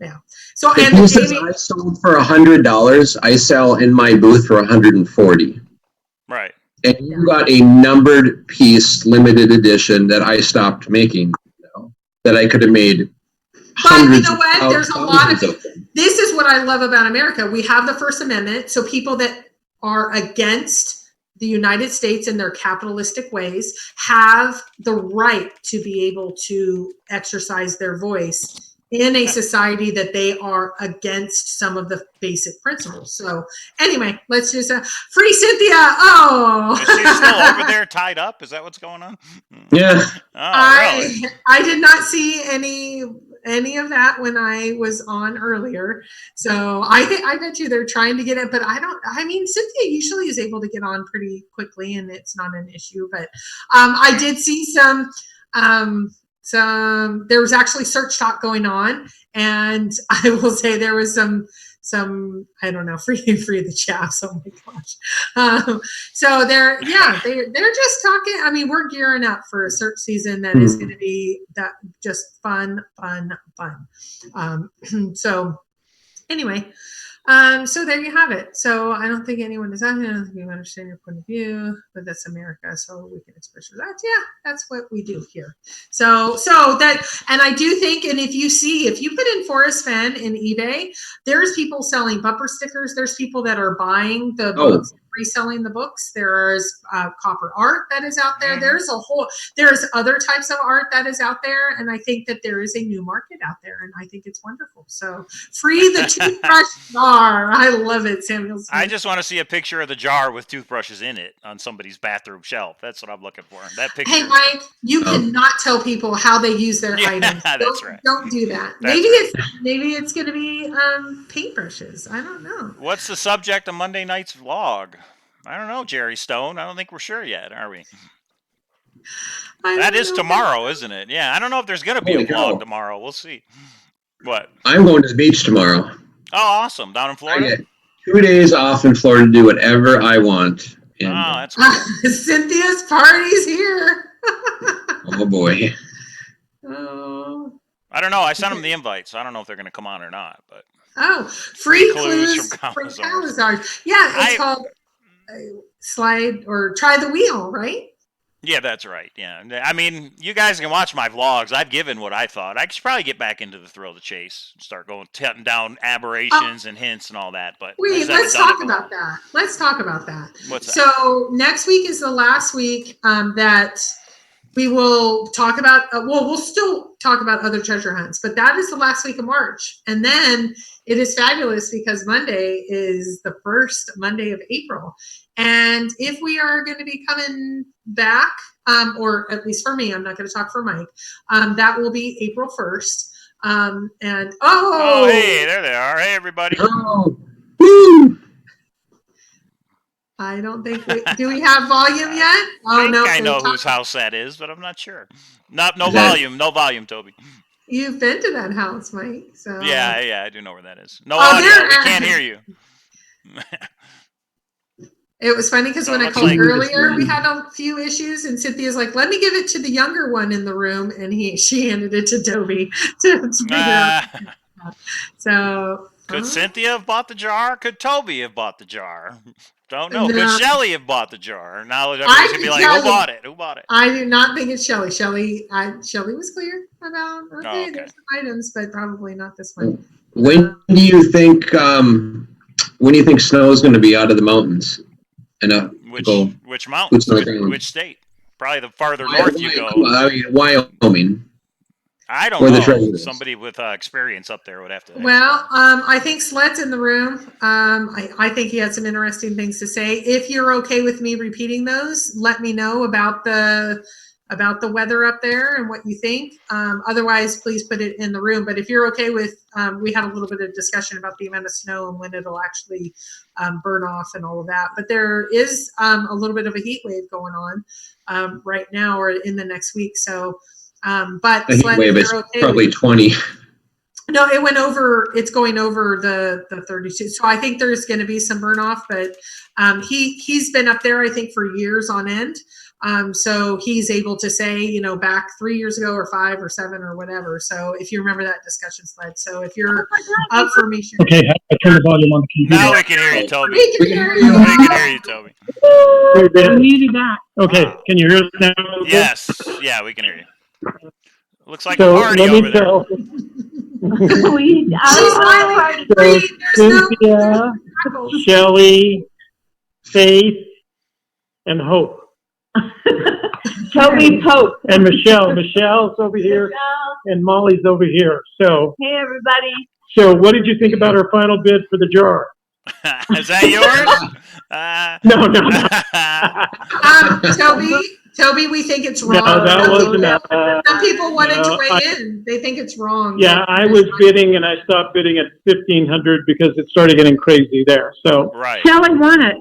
C: yeah. So
B: if he says I sold for $100, I sell in my booth for $140.
A: Right.
B: And you got a numbered piece, limited edition that I stopped making. That I could have made.
C: But you know what? There's a lot of this is what I love about America. We have the First Amendment, so people that are against the United States and their capitalistic ways have the right to be able to exercise their voice in a society that they are against some of the basic principles. So anyway, let's just free Cynthia. Oh,
A: is she still over there tied up? Is that what's going on?
B: Yeah.
A: Oh, really?
C: I did not see any of that when I was on earlier. So I bet you they're trying to get it, but Cynthia usually is able to get on pretty quickly and it's not an issue. But I did see some there was actually search talk going on, and I will say there was some I don't know, free the chaps. Oh my gosh. So they're just talking. I mean, we're gearing up for a search season that is going to be just fun. So Anyway, so there you have it. So I don't think anyone is out here. I don't think you understand your point of view, but that's America, so we can express that. Yeah, that's what we do here. So that, and I do think, and if you put in Forrest Fenn in eBay, there's people selling bumper stickers. There's people that are buying the books, reselling the books. There's copper art that is out there. There's other types of art that is out there, and I think that there is a new market out there, and I think it's wonderful. So free the toothbrush jar. I love it, Samuel Smith.
A: I just want to see a picture of the jar with toothbrushes in it on somebody's bathroom shelf. That's what I'm looking for. That picture.
C: Hey, Mike, you cannot tell people how they use their items.
A: That's right.
C: Don't do that. Maybe it's going to be paintbrushes. I don't know.
A: What's the subject of Monday night's vlog? I don't know, Jerry Stone. I don't think we're sure yet, are we? That is tomorrow, isn't it? Yeah, I don't know if there's going to be a vlog tomorrow. We'll see. What?
B: I'm going to the beach tomorrow.
A: Oh, awesome. Down in Florida?
B: I get 2 days off in Florida to do whatever I want. And,
A: that's cool.
C: Cynthia's party's here.
B: Oh, boy.
C: Oh.
A: I don't know. I sent them the invite, so I don't know if they're going to come on or not. But
C: free clues from Cowlazars. Yeah, it's called Slide or Try the Wheel, right?
A: Yeah, that's right. Yeah. I mean, you guys can watch my vlogs. I've given what I thought. I should probably get back into the thrill of the chase and start cutting down aberrations and hints and all that. But
C: let's talk about that. Let's talk about that.
A: What's that?
C: So next week is the last week that we will talk about. We'll still talk about other treasure hunts, but that is the last week of March. And then it is fabulous because Monday is the first Monday of April. And if we are going to be coming back, or at least for me, I'm not going to talk for Mike, that will be April 1st.
A: Hey, there they are. Hey, everybody.
B: Oh, woo!
C: I don't think do we have volume yet?
A: I know whose house that is, but I'm not sure. No volume, Toby.
C: You've been to that house, Mike. So
A: yeah, I do know where that is. No audio. We can't hear you.
C: It was funny because when I called earlier, we had a few issues, and Cynthia's like, "Let me give it to the younger one in the room," and she handed it to Toby to figure out. So
A: could Cynthia have bought the jar? Could Toby have bought the jar? Don't know. Could Shelly have bought the jar? Now everybody's gonna be like, "Who bought it? Who bought it?"
C: I do not think it's Shelly. Shelly was clear about
A: okay.
C: There's some items, but probably not this one.
B: When do you think snow is going to be out of the mountains?
A: Which mountains? Which state? Probably the farther north you go.
B: I mean, Wyoming.
A: I don't know. Somebody with experience up there would have to.
C: Well, I think Sled's in the room. I think he had some interesting things to say. If you're okay with me repeating those, let me know about the weather up there and what you think. Otherwise, please put it in the room. But if you're okay with, we had a little bit of discussion about the amount of snow and when it'll actually burn off and all of that. But there is a little bit of a heat wave going on right now or in the next week. So, but
B: the heat wave is probably 20.
C: No, it went over. It's going over the 32. So I think there's going to be some burn off. But he's been up there, I think, for years on end. So he's able to say, back 3 years ago or 5 or 7 or whatever. So if you remember that discussion slide. So if you're up for me, sure.
D: Okay, I turn the volume on the computer.
A: Now we can hear you, Toby.
C: We can hear you.
A: We can hear you, Toby.
D: I'm muted back. Okay, can you hear us now?
A: Yes. Yeah, we can hear you. Looks like a party over there.
D: Cynthia, Shelly, Faith, and Hope.
E: Toby Pope.
D: And Michelle. Michelle's over here, and Molly's over here. So,
E: hey, everybody.
D: So, what did you think about our final bid for the jar?
A: Is that yours?
D: No.
C: Toby, we think it's wrong.
D: No, that wasn't.
C: Some people wanted to weigh in. They think it's wrong.
D: Yeah, I was bidding, and I stopped bidding at $1,500 because it started getting crazy there. So,
A: right.
E: Shelly won it.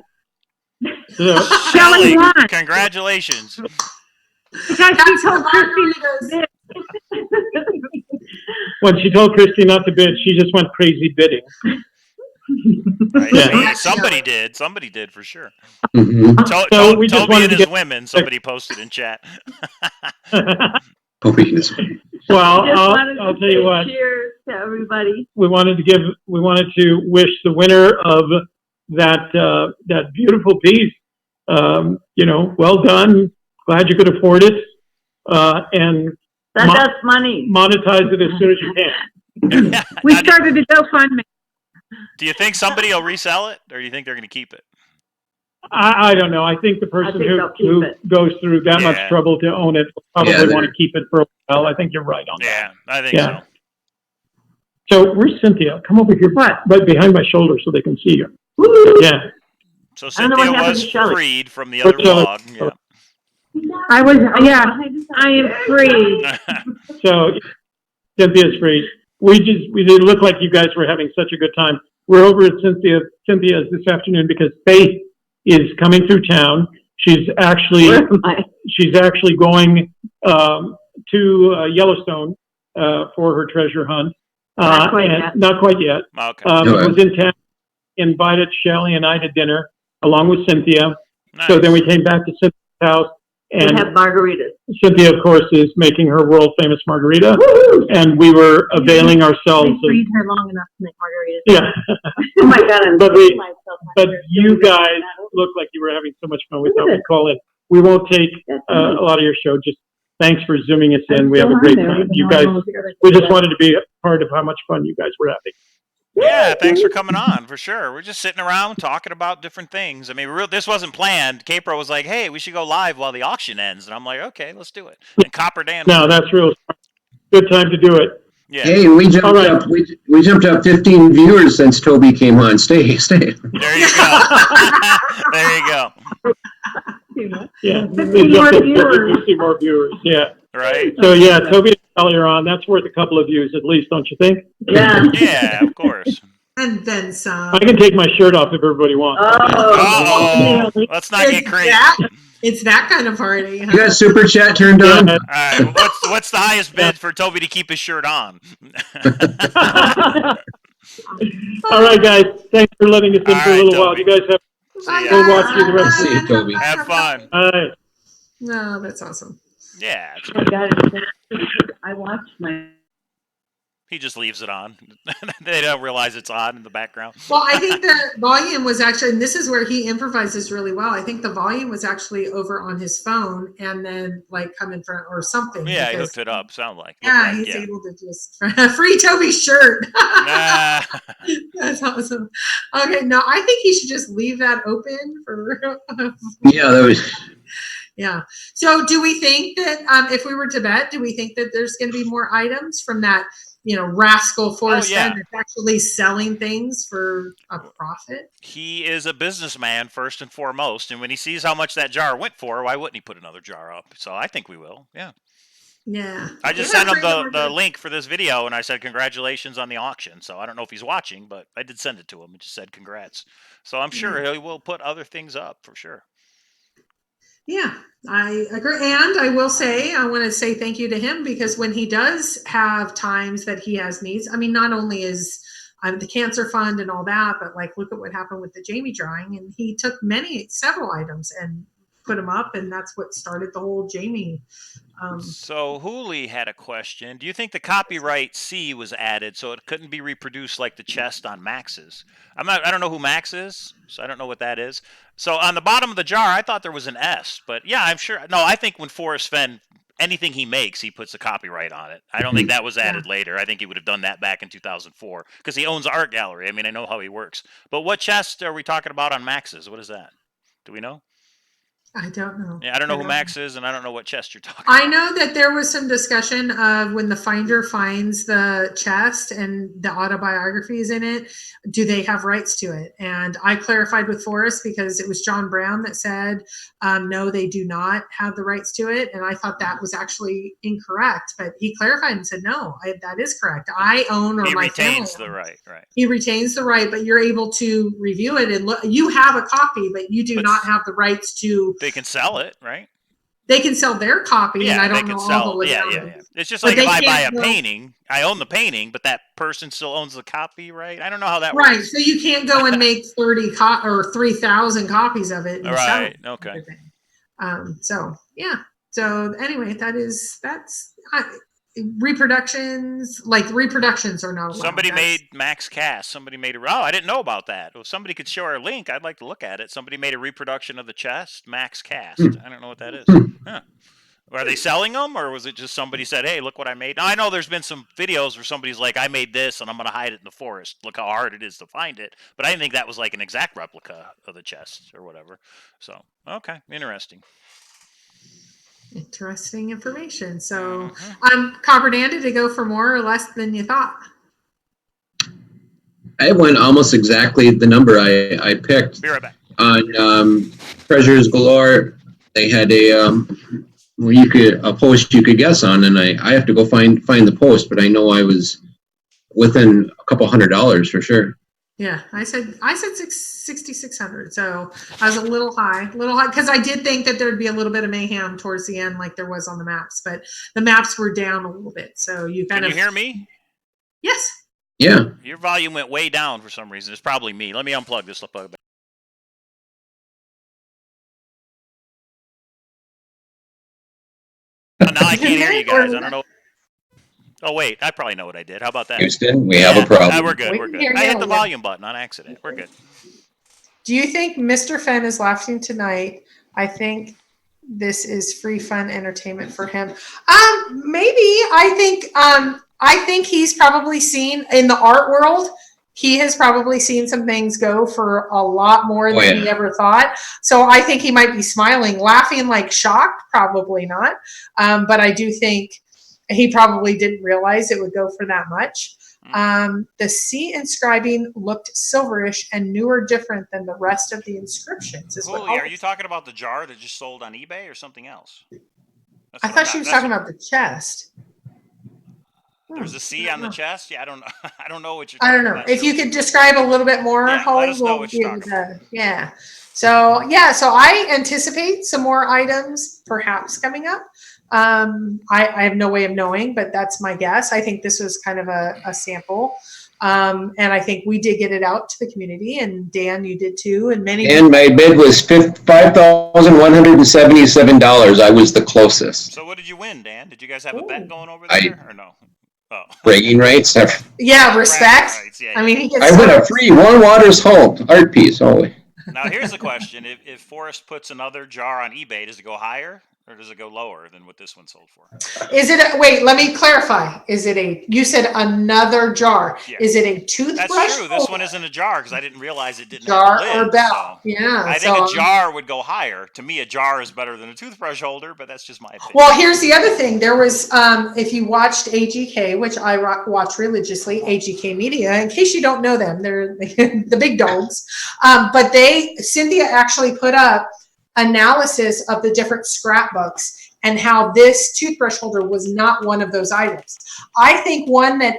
D: So,
E: Shelly won.
A: Congratulations.
E: Because she told Christy
D: when she told Christy not to bid, she just went crazy bidding.
A: Right.
D: Yeah.
A: Somebody did for sure.
B: Mm-hmm.
D: So we just
A: Toby
D: wanted
A: and
D: to
A: his
D: get
A: women. Somebody posted in chat.
B: Toby and his women.
D: Well,
E: Just wanted to
D: I'll tell you
E: say
D: what.
E: cheers to everybody.
D: We wanted to wish the winner of that beautiful piece, well done. Glad you could afford it, and
E: That's money.
D: monetize it as soon as you can.
E: We started a GoFundMe.
A: Do you think somebody will resell it, or do you think they're going to keep it?
D: I don't know. I think the person
E: they'll keep
D: who
E: it.
D: goes through that much
A: Yeah.
D: trouble to own it will probably
B: Yeah,
D: want to keep it for a while. I think you're right on that.
A: Yeah, I think
D: Yeah.
A: so.
D: So where's Cynthia? Come over here, right behind my shoulder so they can see you. Yeah.
A: So
E: I don't know what
A: Cynthia
E: happened
A: was
E: to Shelley.
A: freed from the other
D: Shelley.
A: vlog. Yeah.
E: I am free.
D: So Cynthia's free. We didn't look like you guys were having such a good time. We're over at Cynthia's this afternoon because Faith is coming through town. She's actually
E: Where am I?
D: going to Yellowstone for her treasure hunt.
E: Not quite yet.
D: Not quite yet.
A: Okay.
B: Okay.
D: Was in town, invited Shelley and I to dinner along with Cynthia.
A: Nice.
D: So then we came back to Cynthia's house,
E: We
D: and
E: have margaritas.
D: Cynthia, of course, is making her world famous margarita, and we were availing ourselves of,
E: freed her long enough to make margaritas.
D: yeah.
E: Oh my God, I'm
D: But
E: feeding myself.
D: But you guys look like you were having so much fun. We thought we'd call in. We won't take a lot of your show. Just thanks for zooming us in. We have a great time. You guys, we just wanted to be a part of how much fun you guys were having.
A: Yeah, thanks for coming on, for sure. We're just sitting around talking about different things. I mean, this wasn't planned. Capro was like, hey, we should go live while the auction ends. And I'm like, okay, let's do it. And Copper Dan.
D: No, that's real. Good time to do it.
A: Yeah.
B: Hey, we jumped
D: All right.
B: up. We jumped up 15 viewers since Toby came on. Stay.
A: There you go. There you go.
D: Yeah.
E: 50 more viewers.
D: 50 more viewers. Yeah.
A: Right?
D: So yeah, Toby and Kelly are on. That's worth a couple of views at least, don't you think?
E: Yeah.
A: Yeah, of course.
C: And then some.
D: I can take my shirt off if everybody wants.
A: Uh-oh. Let's not get crazy.
C: It's that kind of party.
B: You got super chat turned on?
A: All right, what's the highest bid for Toby to keep his shirt on?
D: All right, guys. Thanks for letting us in
A: All
D: for a
A: right,
D: little while.
A: Toby.
D: You guys have.
A: See
D: We'll
A: ya.
D: watch you the rest
B: of the day. Toby.
A: Have fun.
D: All right.
C: No, that's awesome.
A: Yeah.
E: Oh my God, I watched my.
A: He just leaves it on. They don't realize it's on in the background.
C: Well, I think the volume was actually, and this is where he improvises really well. I think the volume was actually over on his phone and then like come in front or something.
A: Yeah, he
C: because-
A: hooked it up. Sound like.
C: Yeah, he's able to just free Toby's shirt.
A: Nah.
C: That's awesome. Okay, no, I think he should just leave that open for.
B: Yeah, that was.
C: Yeah. So, do we think that if we were to bet, do we think that there's going to be more items from that? Rascal Forrest
A: yeah.
C: Fenn that's actually selling things for a profit.
A: He is a businessman first and foremost, and when he sees how much that jar went for, why wouldn't he put another jar up? So I think we will. Yeah.
C: Yeah.
A: I just sent him the link for this video, and I said congratulations on the auction. So I don't know if he's watching, but I did send it to him and just said congrats. So I'm sure he will put other things up for sure.
C: Yeah, I agree. And I will say, I want to say thank you to him because when he does have times that he has needs, I mean, not only is the cancer fund and all that, but like, look at what happened with the Jamie drawing. And he took several items and put them up. And that's what started the whole Jamie.
A: So Hooley had a question. Do you think the copyright C was added so it couldn't be reproduced like the chest on Max's? I don't know who Max is, so I don't know what that is. So on the bottom of the jar, I thought there was an S, but yeah, I'm sure. No, I think when Forrest Fenn, anything he makes, he puts a copyright on it. I don't think that was added later. I think he would have done that back in 2004 because he owns an art gallery. I mean, I know how he works. But what chest are we talking about on Max's? What is that? Do we know?
C: I don't know.
A: Yeah, I don't know who Max is, and I don't know what chest you're talking
C: I
A: about.
C: know that there was some discussion of when the finder finds the chest and the autobiography is in it, do they have rights to it? And I clarified with Forrest because it was John Brown that said, no, they do not have the rights to it. And I thought that was actually incorrect, but he clarified and said, no, that is correct. I own, or
A: He
C: my family
A: retains the
C: owns.
A: right.
C: He retains the right, but you're able to review it and look. You have a copy, but you do
A: But
C: not have the rights to.
A: They can sell it, right?
C: They can sell their copy, and I don't know all the legalities.
A: Yeah. It's just
C: But
A: like if
C: they
A: I buy a
C: can't go-
A: painting, I own the painting, but that person still owns the copy, right? I don't know how that
C: Right,
A: works.
C: so you can't go and make 3,000 copies of it. And sell
A: Right,
C: it.
A: okay.
C: So yeah. So anyway, reproductions are not allowed.
A: Somebody made Max Cast. Somebody made a. Oh, I didn't know about that. Well, if somebody could show our link, I'd like to look at it. Somebody made a reproduction of the chest, Max Cast. I don't know what that is. Huh. Are they selling them, or was it just somebody said, "Hey, look what I made"? Now, I know there's been some videos where somebody's like, "I made this, and I'm going to hide it in the forest. Look how hard it is to find it." But I didn't think that was like an exact replica of the chest or whatever. So, okay, interesting.
C: Interesting information. So, Copper Dan, did it go for more or less than you thought?
B: I went almost exactly the number I picked.
A: Be right back.
B: On Treasures Galore, they had a post you could guess on, and I have to go find the post, but I know I was within a couple $100 for sure.
C: Yeah, I said 6,600, so I was a little high, because I did think that there'd be a little bit of mayhem towards the end, like there was on the maps, but the maps were down a little bit, so you kind of.
A: Can you hear me?
C: Yes.
B: Yeah.
A: Your volume went way down for some reason. It's probably me. Let me unplug this. I'll plug it back. Now I can't hear you guys. I don't know. Oh, wait. I probably know what I did. How about that?
B: Houston, we have a problem.
A: We're good. We're good. I hit the volume button on accident. We're good.
C: Do you think Mr. Fenn is laughing tonight? I think this is free, fun entertainment for him. Maybe. I think he's probably seen in the art world. He has probably seen some things go for a lot more than he ever thought. So I think he might be smiling, laughing like shocked. Probably not. But I do think he probably didn't realize it would go for that much. The C inscribing looked silverish and newer, different than the rest of the inscriptions.
A: Holy, are you talking about the jar that just sold on eBay or something else?
C: I thought she was talking about the chest.
A: There's a C on the chest? Yeah, I don't know. I don't know what you're talking about.
C: I don't know. If you could describe a little bit more, Holly,
A: let us know what you're talking about.
C: Yeah. So I anticipate some more items perhaps coming up. I have no way of knowing, but that's my guess. I think this was kind of a sample. And I think we did get it out to the community, and Dan, you did too. And
B: my bid was $5,177. I was the closest.
A: So what did you win, Dan? Did you guys have a bet going over there or no? Oh.
B: Bragging rights.
C: Yeah, respect. Rights, yeah. I mean,
B: I win a free Warren Waters Home art piece only.
A: Now here's the question: if Forrest puts another jar on eBay, does it go higher? Or does it go lower than what this one sold for?
C: Is it wait, let me clarify. Is it you said another jar. Yeah. Is it a toothbrush?
A: That's true. This one isn't a jar because I didn't realize it didn't
C: jar
A: have a lid,
C: or bell.
A: So
C: yeah.
A: I think a jar would go higher. To me, a jar is better than a toothbrush holder, but that's just my opinion.
C: Well, here's the other thing. There was, if you watched AGK, which I watch religiously, AGK Media, in case you don't know them, they're the big dogs. But Cynthia actually put up analysis of the different scrapbooks and how this toothbrush holder was not one of those items. I think one that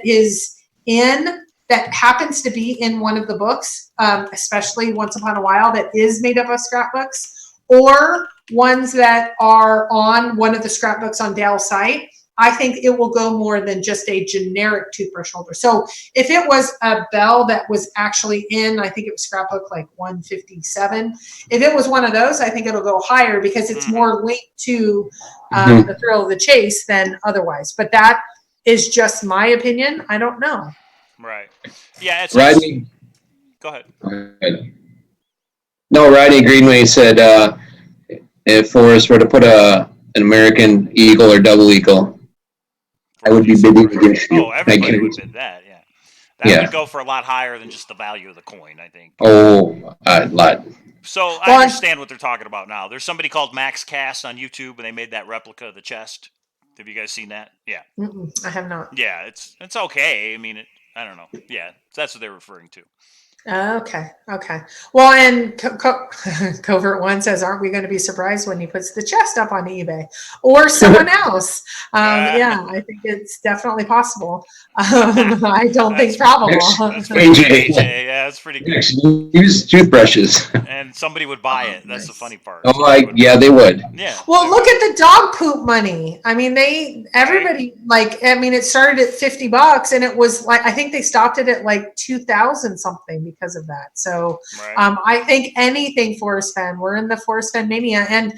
C: happens to be in one of the books, especially Once Upon a While, that is made up of scrapbooks, or ones that are on one of the scrapbooks on Dale's site, I think it will go more than just a generic toothbrush holder. So if it was a bell that was actually in, I think it was scrapbook like 157. If it was one of those, I think it'll go higher because it's more linked to the thrill of the chase than otherwise. But that is just my opinion. I don't know.
A: Right. Yeah. It's
B: Rodney.
A: Go ahead.
B: No, Rodney Greenway said if Forrest were to put an American Eagle or double eagle, I would be bidding against you.
A: Oh, everybody would bid that, yeah. That would go for a lot higher than just the value of the coin, I think.
B: Oh, a lot.
A: So I understand what they're talking about now. There's somebody called Max Cast on YouTube, and they made that replica of the chest. Have you guys seen that? Yeah.
C: I have not.
A: Yeah, it's okay. I mean, I don't know. Yeah, that's what they're referring to.
C: Okay. Well, and Covert One says, aren't we going to be surprised when he puts the chest up on eBay or someone else? Yeah, I think it's definitely possible. I don't think probable.
B: AJ.
A: Yeah, that's pretty good.
B: Use toothbrushes.
A: And somebody would buy it. That's the funny part.
B: Oh, yeah, they would.
A: Yeah.
C: Well, look at the dog poop money. I mean, everybody it started at $50 and it was like, I think they stopped it at like 2,000 something because of that. So I think anything Forrest Fenn, we're in the Forrest Fenn mania. And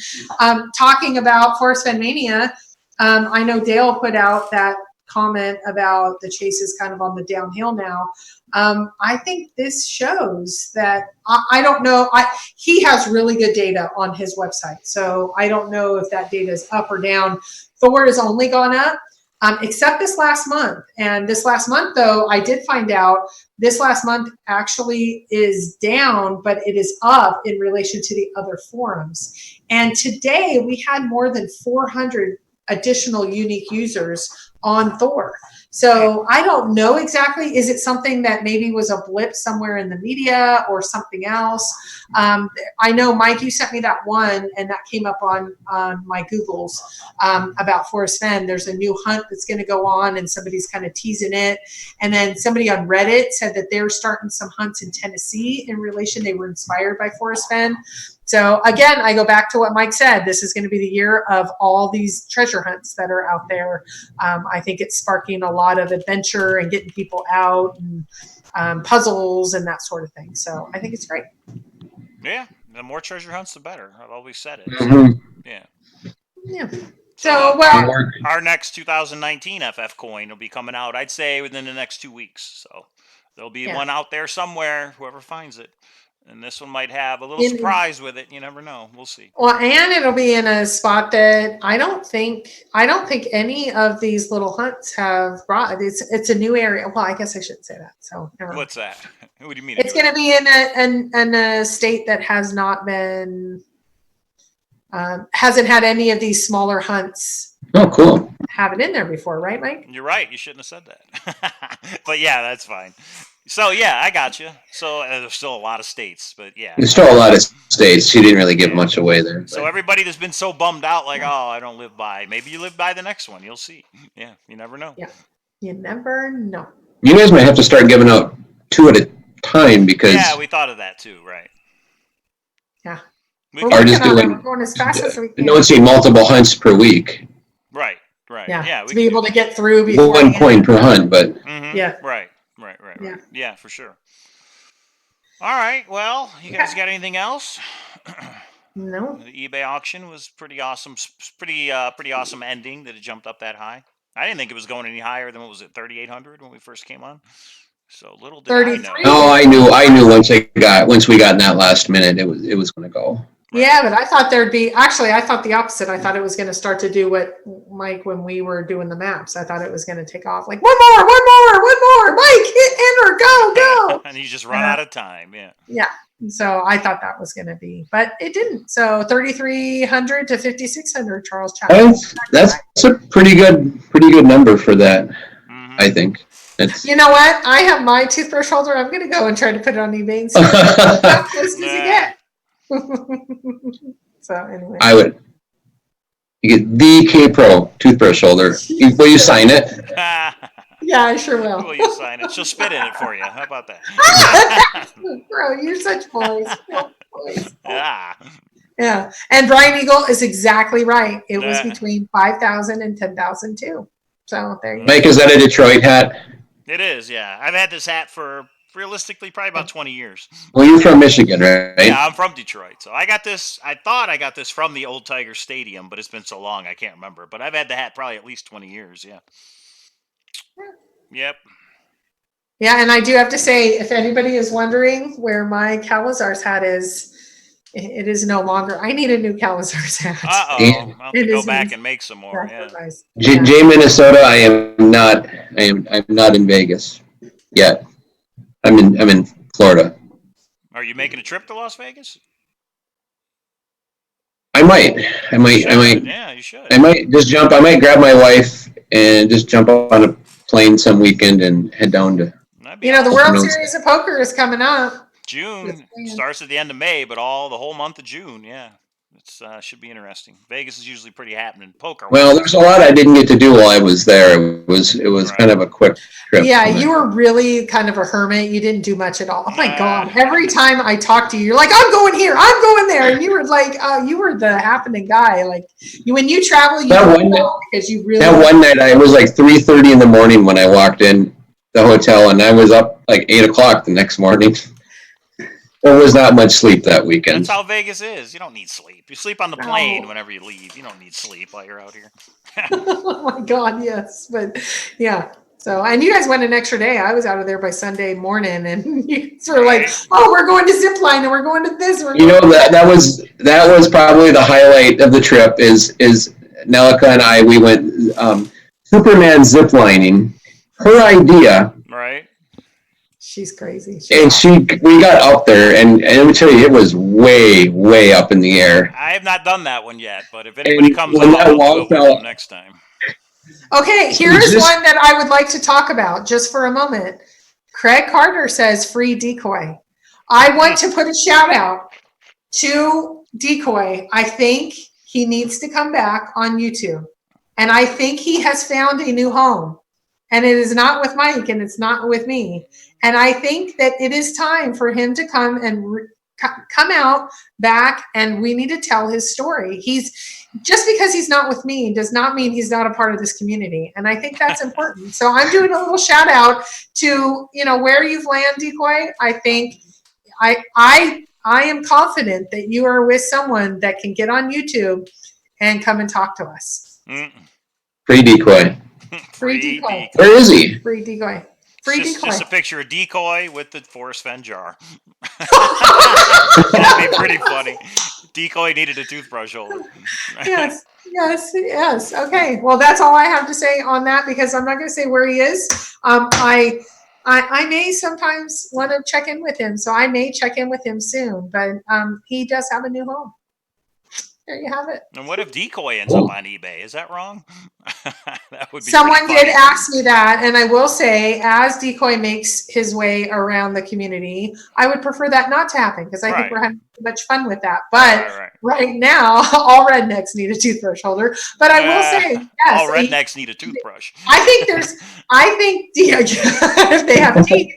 C: talking about Forrest Fenn mania, I know Dale put out that comment about the chase is kind of on the downhill now. I think this shows that I don't know. He has really good data on his website, so I don't know if that data is up or down. Thor has only gone up, except this last month. And this last month, though, I did find out this last month actually is down, but it is up in relation to the other forums. And today we had more than 400 additional unique users on Thor. So I don't know exactly. Is it something that maybe was a blip somewhere in the media or something else? I know, Mike, you sent me that one, and that came up on my Googles about Forrest Fenn. There's a new hunt that's going to go on, and somebody's kind of teasing it. And then somebody on Reddit said that they're starting some hunts in Tennessee in relation. They were inspired by Forrest Fenn. So again, I go back to what Mike said. This is going to be the year of all these treasure hunts that are out there. I think it's sparking a lot of adventure and getting people out and puzzles and that sort of thing. So I think it's great.
A: Yeah, the more treasure hunts, the better. I've always said it.
B: Mhm.
A: Yeah.
C: Yeah. So, well,
A: our next 2019 FF coin will be coming out, I'd say, within the next 2 weeks. So there'll be one out there somewhere, whoever finds it. And this one might have a little surprise with it. You never know. We'll see.
C: Well, and it'll be in a spot that I don't think any of these little hunts have brought. It's a new area. Well, I guess I shouldn't say that. So never mind.
A: What's that? What do you mean?
C: It's going to be in a state that has not been hasn't had any of these smaller hunts.
B: Oh, cool.
C: Have it in there before, right, Mike?
A: You're right. You shouldn't have said that. But yeah, that's fine. So yeah, I got you. So there's still a lot of states, but yeah.
B: There's still a lot of states. She didn't really give much away there.
A: So everybody that's been so bummed out, like, oh, I don't live by. Maybe you live by the next one. You'll see. Yeah, you never know.
C: Yeah, you never know.
B: You guys might have to start giving out 2 at a time because.
A: Yeah, we thought of that too, right?
C: Yeah.
A: We
C: We're
B: just doing-
C: going as fast as we can.
B: No one's seeing multiple hunts per week.
A: Right.
C: Yeah,
A: we
C: to be
A: can
C: able
A: do
C: to get through before.
B: 1 coin per hunt, but.
A: Mhm.
C: Yeah.
A: Right.
C: Yeah.
A: Yeah, for sure. All right. Well, you guys got anything else?
C: No.
A: The eBay auction was pretty awesome. Pretty awesome ending that it jumped up that high. I didn't think it was going any higher than, what was it, 3,800 when we first came on. So little did I know.
C: 33.
B: Oh, I knew once we got in that last minute, it was going to go.
C: Yeah, but I thought there'd be, actually, I thought the opposite. I thought it was going to start to do what, Mike, when we were doing the maps, I thought it was going to take off like, one more, Mike, hit enter, go.
A: And you just run out of time. Yeah.
C: Yeah. So I thought that was going to be, but it didn't. So 3,300 to 5,600, Charles Chapman.
B: That's a pretty good number for that, I think.
C: You know what? I have my toothbrush holder. I'm going to go and try to put it on eBay and see how close does it get. So anyway,
B: you get the K Pro toothbrush holder. Will you sign it?
C: Yeah, I sure will.
A: Will you sign it? She'll spit in it for you. How about that?
C: Bro, you're such boys.
A: Yeah.
C: Yeah. And Brian Eagle is exactly right. It was between 5,000 and 10,000 too. So there you go.
B: Mike, is that a Detroit hat?
A: It is, yeah. I've had this hat for realistically probably about 20 years.
B: Well, you're from Michigan, right?
A: Yeah, I'm from Detroit. So I thought I got this from the old Tiger Stadium, but it's been so long I can't remember. But I've had the hat probably at least 20 years, yeah. Yep.
C: Yeah, and I do have to say, if anybody is wondering where my Cowlazars hat is, it is no longer. I need a new Cowlazars hat.
A: Uh-oh. I'll have to go back and make some more, yeah.
B: Jay, Minnesota, I'm not in Vegas yet. I'm in Florida.
A: Are you making a trip to Las Vegas?
B: I might.
A: Yeah, you should.
B: I might grab my wife and just jump on a plane some weekend and head down to.
C: The World Series of Poker is coming up.
A: June starts at the end of May, but the whole month of June, yeah. It's should be interesting. Vegas is usually pretty happening. Poker.
B: Well, there's a lot I didn't get to do while I was there. It was kind of a quick trip.
C: Yeah, you were really kind of a hermit. You didn't do much at all. Oh my God! Every time I talk to you, you're like, "I'm going here, I'm going there," and you were like, you were the happening guy. Like when you travel, because you really.
B: That one night, it was like 3:30 in the morning when I walked in the hotel, and I was up like 8 o'clock the next morning. There was not much sleep that weekend.
A: That's how Vegas is. You don't need sleep. You sleep on the
C: No.
A: plane whenever you leave. You don't need sleep while you're out here.
C: Oh my God, yes. But yeah. So, and you guys went an extra day. I was out of there by Sunday morning, and you sort of like, oh, we're going to zip line, and we're going to this.
B: You know, that was probably the highlight of the trip. Is Nelica and I, we went Superman ziplining. Her idea.
A: Right.
C: She's crazy.
B: And we got up there, and let me tell you, it was way, way up in the air.
A: I have not done that one yet, but if anybody comes up, I'll do it with them next time.
C: Okay, here's one that I would like to talk about just for a moment. Craig Carter says free Decoy. I want to put a shout out to Decoy. I think he needs to come back on YouTube. And I think he has found a new home. And it is not with Mike, and it's not with me. And I think that it is time for him to come and come out back, and we need to tell his story. Just because he's not with me does not mean he's not a part of this community. And I think that's important. So I'm doing a little shout out to, where you've landed, Decoy. I think I am confident that you are with someone that can get on YouTube and come and talk to us.
B: Free Decoy.
C: Free Decoy.
B: Where is he?
C: Free Decoy.
A: Just a picture of Decoy with the Forrest Fenns jar. That'd be pretty funny. Decoy needed a toothbrush holder.
C: Yes. Okay. Well, that's all I have to say on that, because I'm not going to say where he is. I may sometimes want to check in with him, so I may check in with him soon. But he does have a new home. There you have it.
A: And what if Decoy ends up on eBay? Is that wrong? That would be.
C: Someone did ask me that, and I will say, as Decoy makes his way around the community, I would prefer that not to happen, because I think we're having too much fun with that. But right now, all rednecks need a toothbrush holder. But I will say, yes,
A: all rednecks need a toothbrush.
C: I think if they have teeth,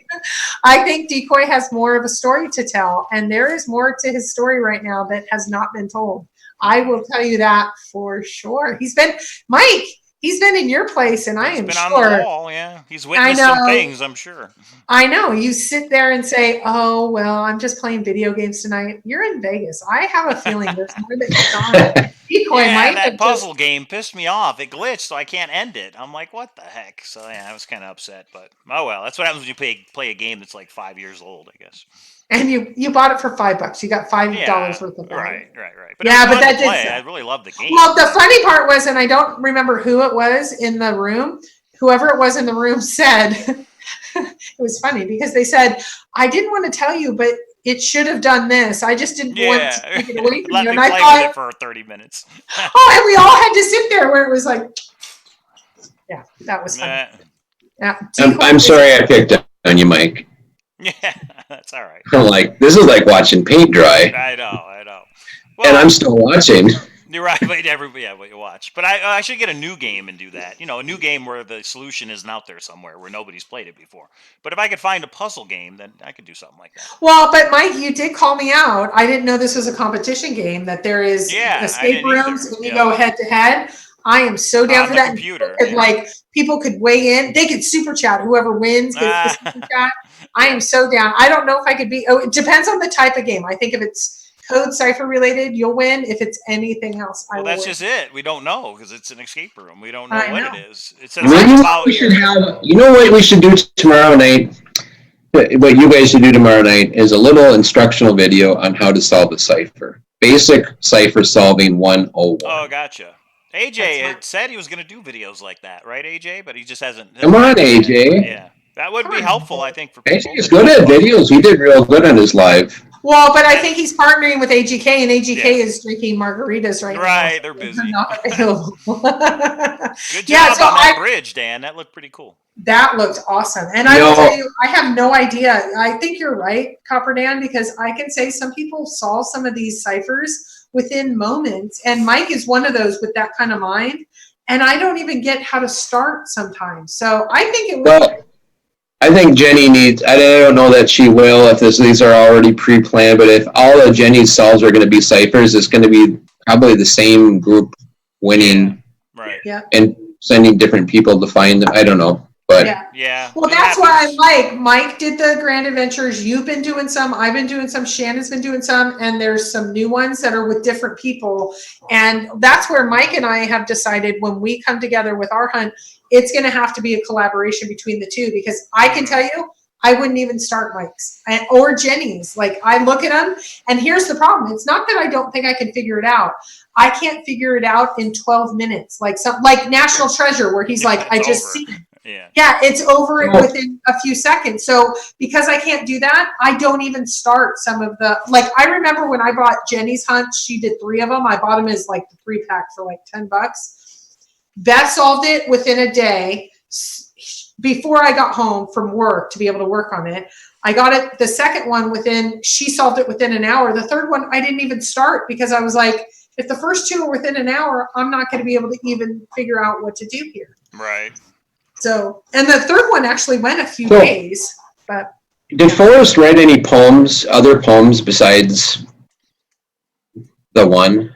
C: I think Decoy has more of a story to tell, and there is more to his story right now that has not been told. I will tell you that for sure. He's been in your place, and I am
A: been
C: sure.
A: on the wall, yeah. He's witnessed some things, I'm sure.
C: I know. You sit there and say, oh, well, I'm just playing video games tonight. You're in Vegas. I have a feeling there's more that goes on. Decoy
A: that puzzle game pissed me off. It glitched, so I can't end it. I'm like, what the heck? So, yeah, I was kind of upset. But, oh, well. That's what happens when you play a game that's like 5 years old, I guess.
C: And you bought it for $5. You got $5 worth of value.
A: Right.
C: But that did.
A: I really loved the game.
C: Well, the funny part was, and I don't remember who it was in the room. Whoever it was in the room said, it was funny because they said, I didn't want to tell you, but it should have done this. I just didn't want to take it away from
A: Let
C: you.
A: me
C: And
A: play
C: I thought,
A: with it for 30 minutes.
C: and we all had to sit there where it was like, yeah, that was funny. Yeah.
B: I'm sorry I picked on you, Mike.
A: Yeah, that's all right.
B: I'm like, this is like watching paint dry.
A: I know. Well,
B: and I'm still watching.
A: You're right, but what you watch. But I should get a new game and do that. A new game where the solution isn't out there somewhere where nobody's played it before. But if I could find a puzzle game, then I could do something like that.
C: Well, but Mike, you did call me out. I didn't know this was a competition game, that there is escape rooms and you go head to head. I am so down for that.
A: Computer,
C: people could weigh in. They could super chat. Whoever wins gets the super chat. I am so down. I don't know if I could be. Oh, it depends on the type of game. I think if it's code cipher related, you'll win. If it's anything else, I will
A: that's
C: win.
A: just it. We don't know because it's an escape room. We don't know what it is. It says
B: you know what we should do tomorrow night? What you guys should do tomorrow night is a little instructional video on how to solve a cipher. Basic cipher solving 101.
A: Oh, gotcha. AJ had said he was going to do videos like that, right, AJ? But he just hasn't.
B: Come on, AJ.
A: Yeah. That would be helpful, I think, for people.
B: AJ's good at videos. He did real good on his live.
C: Well, but I think he's partnering with AGK, and AGK is drinking margaritas right now.
A: Right, they're busy.
C: They're not available.
A: Good job on that bridge, Dan. That looked pretty cool.
C: That looked awesome. And I will tell you, I have no idea. I think you're right, Copper Dan, because I can say some people solve some of these ciphers within moments. And Mike is one of those with that kind of mind. And I don't even get how to start sometimes. So I think it would.
B: I think Jenny needs, I don't know that she will if these are already pre-planned, but if all of Jenny's solves are going to be ciphers, it's going to be probably the same group winning
A: right?
C: Yeah.
B: And sending different people to find them. I don't know. But
C: yeah.
A: Yeah.
C: Well,
A: it
C: that's why I
A: happens.
C: like Mike did the Grand Adventures. You've been doing some. I've been doing some. Shannon's been doing some, and there's some new ones that are with different people. And that's where Mike and I have decided when we come together with our hunt, it's going to have to be a collaboration between the two because I can tell you, I wouldn't even start Mike's or Jenny's. Like I look at them, and here's the problem: it's not that I don't think I can figure it out. I can't figure it out in 12 minutes, like National Treasure, where he's like, I just see it. Yeah, it's over it within a few seconds. So because I can't do that, I don't even start some of the, like, I remember when I bought Jenny's hunt, she did 3 of them. I bought them as like the 3-pack for like $10. Beth solved it within a day before I got home from work to be able to work on it. I got it, the second one she solved it within an hour. The third one, I didn't even start because I was like, if the first 2 are within an hour, I'm not going to be able to even figure out what to do here.
A: Right.
C: So, and the third one actually went a few days, but.
B: Did Forrest write any other poems besides the one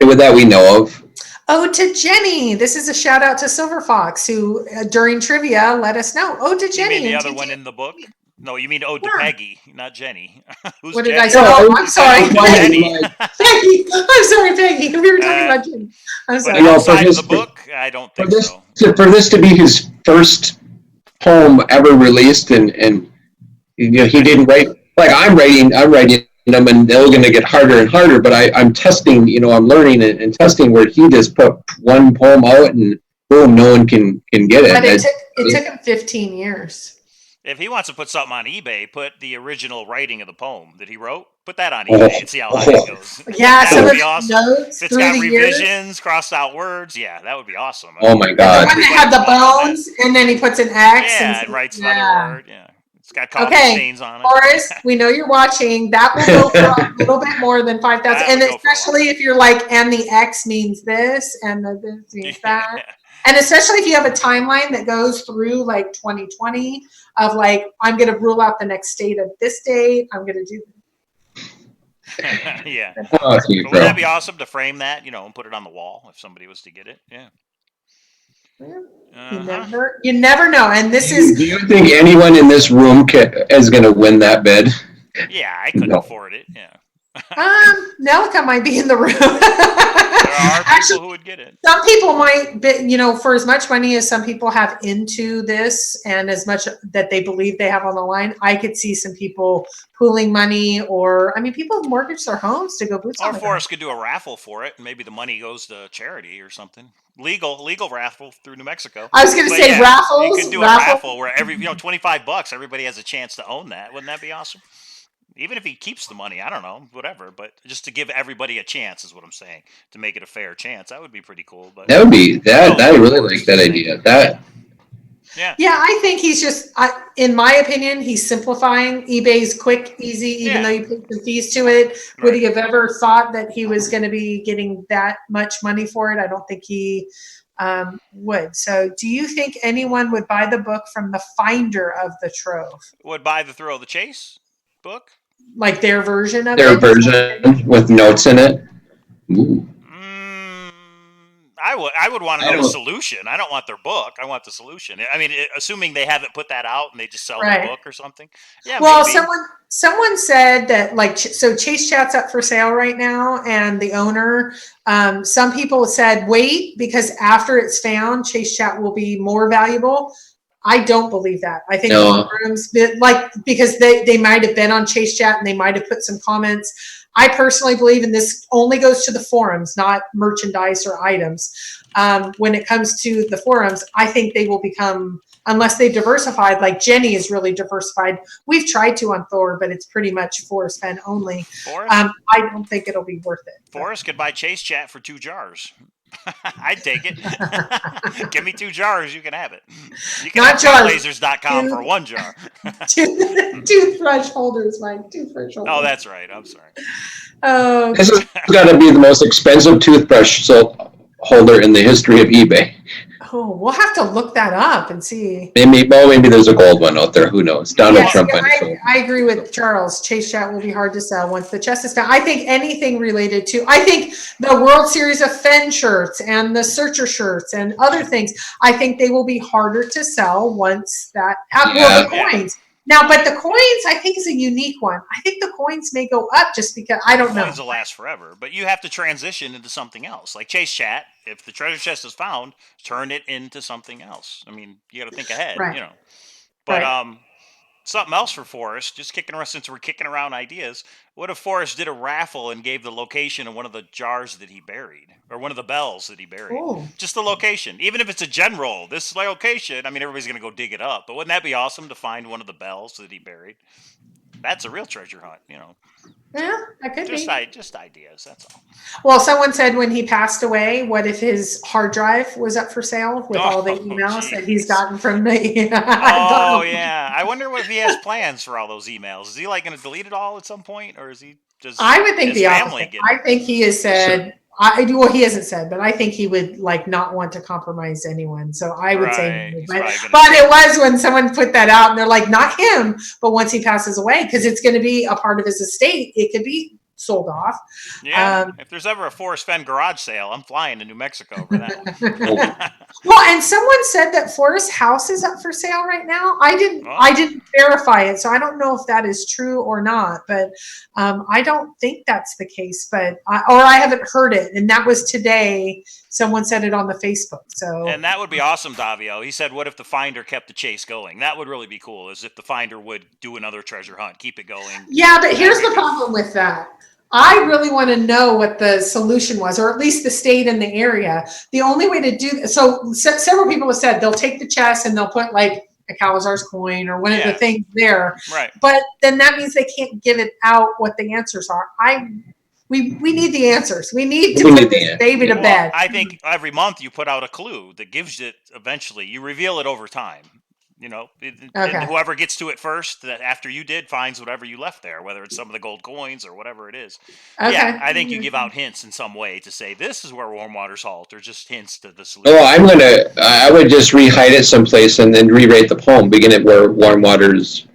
B: that we know of?
C: Ode to Jenny. This is a shout out to Silver Fox, who during trivia let us know. Ode to Jenny.
A: You mean the other one in the book? No, you mean Ode to Peggy, not Jenny. Who's
C: what did
A: Jenny?
C: I say? Oh, I'm sorry.
A: Jenny.
C: Peggy. I'm sorry, Peggy. We were talking about Jenny. I'm sorry.
A: But outside of the book, I don't think so.
B: For this to be his first poem ever released, and he didn't write like I'm writing them, and they're going to get harder and harder. But I'm testing, I'm learning and testing where he just put one poem out, and boom, no one can get it.
C: But it took him 15 years.
A: If he wants to put something on eBay, put the original writing of the poem that he wrote. Put that on eBay and see how high it goes.
C: Yeah,
A: that would be awesome.
C: Notes
A: if it's got revisions, crossed out words, yeah, that would be awesome.
B: Oh my God!
C: The one that had the bones, and then he puts an X.
A: Yeah, and writes another word. Yeah, it's got coffee stains on it.
C: Forrest, we know you're watching. That will go for a little bit more than 5,000, and especially if you're like, and the X means this, and the this means that. And especially if you have a timeline that goes through like 2020 of like, I'm going to rule out the next state of this date. I'm going to do.
A: Yeah. Wouldn't that be awesome to frame that, and put it on the wall if somebody was to get it? Yeah.
C: You never know. And this is.
B: Do you think anyone in this room is going to win that bid?
A: Yeah, I couldn't afford it. Yeah.
C: Nelica might be in the room.
A: There are people who would get it.
C: Some people might be, for as much money as some people have into this and as much that they believe they have on the line, I could see some people pooling money people have mortgaged their homes to go boots on the ground.
A: Or Forrest could do a raffle for it, and maybe the money goes to charity or something. Legal raffle through New Mexico.
C: I was going to say raffles.
A: You could do a raffle where $25, everybody has a chance to own that. Wouldn't that be awesome? Even if he keeps the money, I don't know, whatever. But just to give everybody a chance is what I'm saying. To make it a fair chance, that would be pretty cool. But
B: that would be that. I really like that idea.
C: Yeah, I think he's just, in my opinion, he's simplifying. eBay's quick, easy, even though you pay some fees to it. Right. Would he have ever thought that he was going to be getting that much money for it? I don't think he would. So do you think anyone would buy the book from the finder of the trove?
A: Would buy the Thrill of the Chase book?
C: Like their version of it?
B: Their version with notes in it? Ooh.
A: I would want to know the solution. I don't want their book. I want the solution. I mean, assuming they haven't put that out and they just sell the book or something. Yeah.
C: Well, maybe. Someone said that so Chase Chat's up for sale right now, and the owner. Some people said wait because after it's found, Chase Chat will be more valuable. I don't believe that. I think forums, because they might have been on Chase Chat and they might have put some comments. I personally believe, and this only goes to the forums, not merchandise or items. When it comes to the forums, I think they will become, unless they've diversified, like Jenny is really diversified. We've tried to on Thor, but it's pretty much Forrest Fenn only. I don't think it'll be worth it.
A: Forrest could buy Chase Chat for 2 jars. I'd take it. Give me 2 jars, you can have it. You can have Cowlazars.com for 1 jar.
C: Toothbrush holders, Mike. Toothbrush holders.
A: Oh, that's right. I'm sorry.
B: This has got to be the most expensive toothbrush holder in the history of eBay.
C: Oh, we'll have to look that up and see.
B: Maybe there's a gold one out there. Who knows? Donald Trump.
C: I agree with Charles. Chase Chat will be hard to sell once the chest is found. I think anything related to, I think the World Series of Fenn shirts and the Searcher shirts and other things, I think they will be harder to sell once that happens. Well, the coins. Now, but the coins, I think, is a unique one. I think the coins may go up just because, I don't know.
A: Coins will last forever, but you have to transition into something else. Like Chase Chat, if the treasure chest is found, turn it into something else. I mean, you got to think ahead,
C: Right.
A: you know. But
C: Right.
A: something else for Forrest, just kicking around, since we're kicking around ideas, what if Forrest did a raffle and gave the location of one of the jars that he buried, or one of the bells that he buried?
C: Oh.
A: Just the location, even if it's a general, this location. I mean, everybody's gonna go dig it up, but wouldn't that be awesome to find one of the bells that he buried? That's a real treasure hunt, you know.
C: Yeah, that could be.
A: Just ideas, that's all.
C: Well, someone said when he passed away, what if his hard drive was up for sale with all the
A: Oh,
C: emails that
A: jeez.
C: he's gotten from me?
A: Oh yeah, I wonder if he has plans for all those emails. Is he like going to delete it all at some point, or is he just?
C: I would think
A: his
C: the
A: family
C: opposite.
A: get
C: I think he has said. Well, he hasn't said, but I think he would like not want to compromise anyone. So I would say,
A: Right,
C: no.
A: he's probably gonna
C: But
A: say-
C: it was when someone put that out, and they're like, not him, but once he passes away, because it's going to be a part of his estate, it could be sold off.
A: Yeah, if there's ever a Forrest Fenn garage sale, I'm flying to New Mexico for that one.
C: Well, and someone said that Forrest's house is up for sale right now. I didn't verify it, so I don't know if that is true or not. But I don't think that's the case. But I haven't heard it, and that was today. Someone said it on the Facebook. So
A: And that would be awesome, Davio. He said, "What if the finder kept the chase going?" That would really be cool. Is if the finder would do another treasure hunt, keep it going.
C: yeah, but here's the problem with that. I really want to know what the solution was, or at least the state in the area. The only way to do so, several people have said they'll take the chest and they'll put like a Cowlazars coin or one of the things there.
A: Right.
C: But then that means they can't give it out what the answers are. We need the answers. We need to put this baby to bed.
A: I think every month you put out a clue that gives it eventually. You reveal it over time. You know, and whoever gets to it first, that after you did, finds whatever you left there, whether it's some of the gold coins or whatever it is.
C: Okay.
A: Yeah, I think you give out hints in some way to say this is where warm water's halt, or just hints to the solution.
B: Oh, I would just rehide it someplace and then rewrite the poem, begin it where warm waters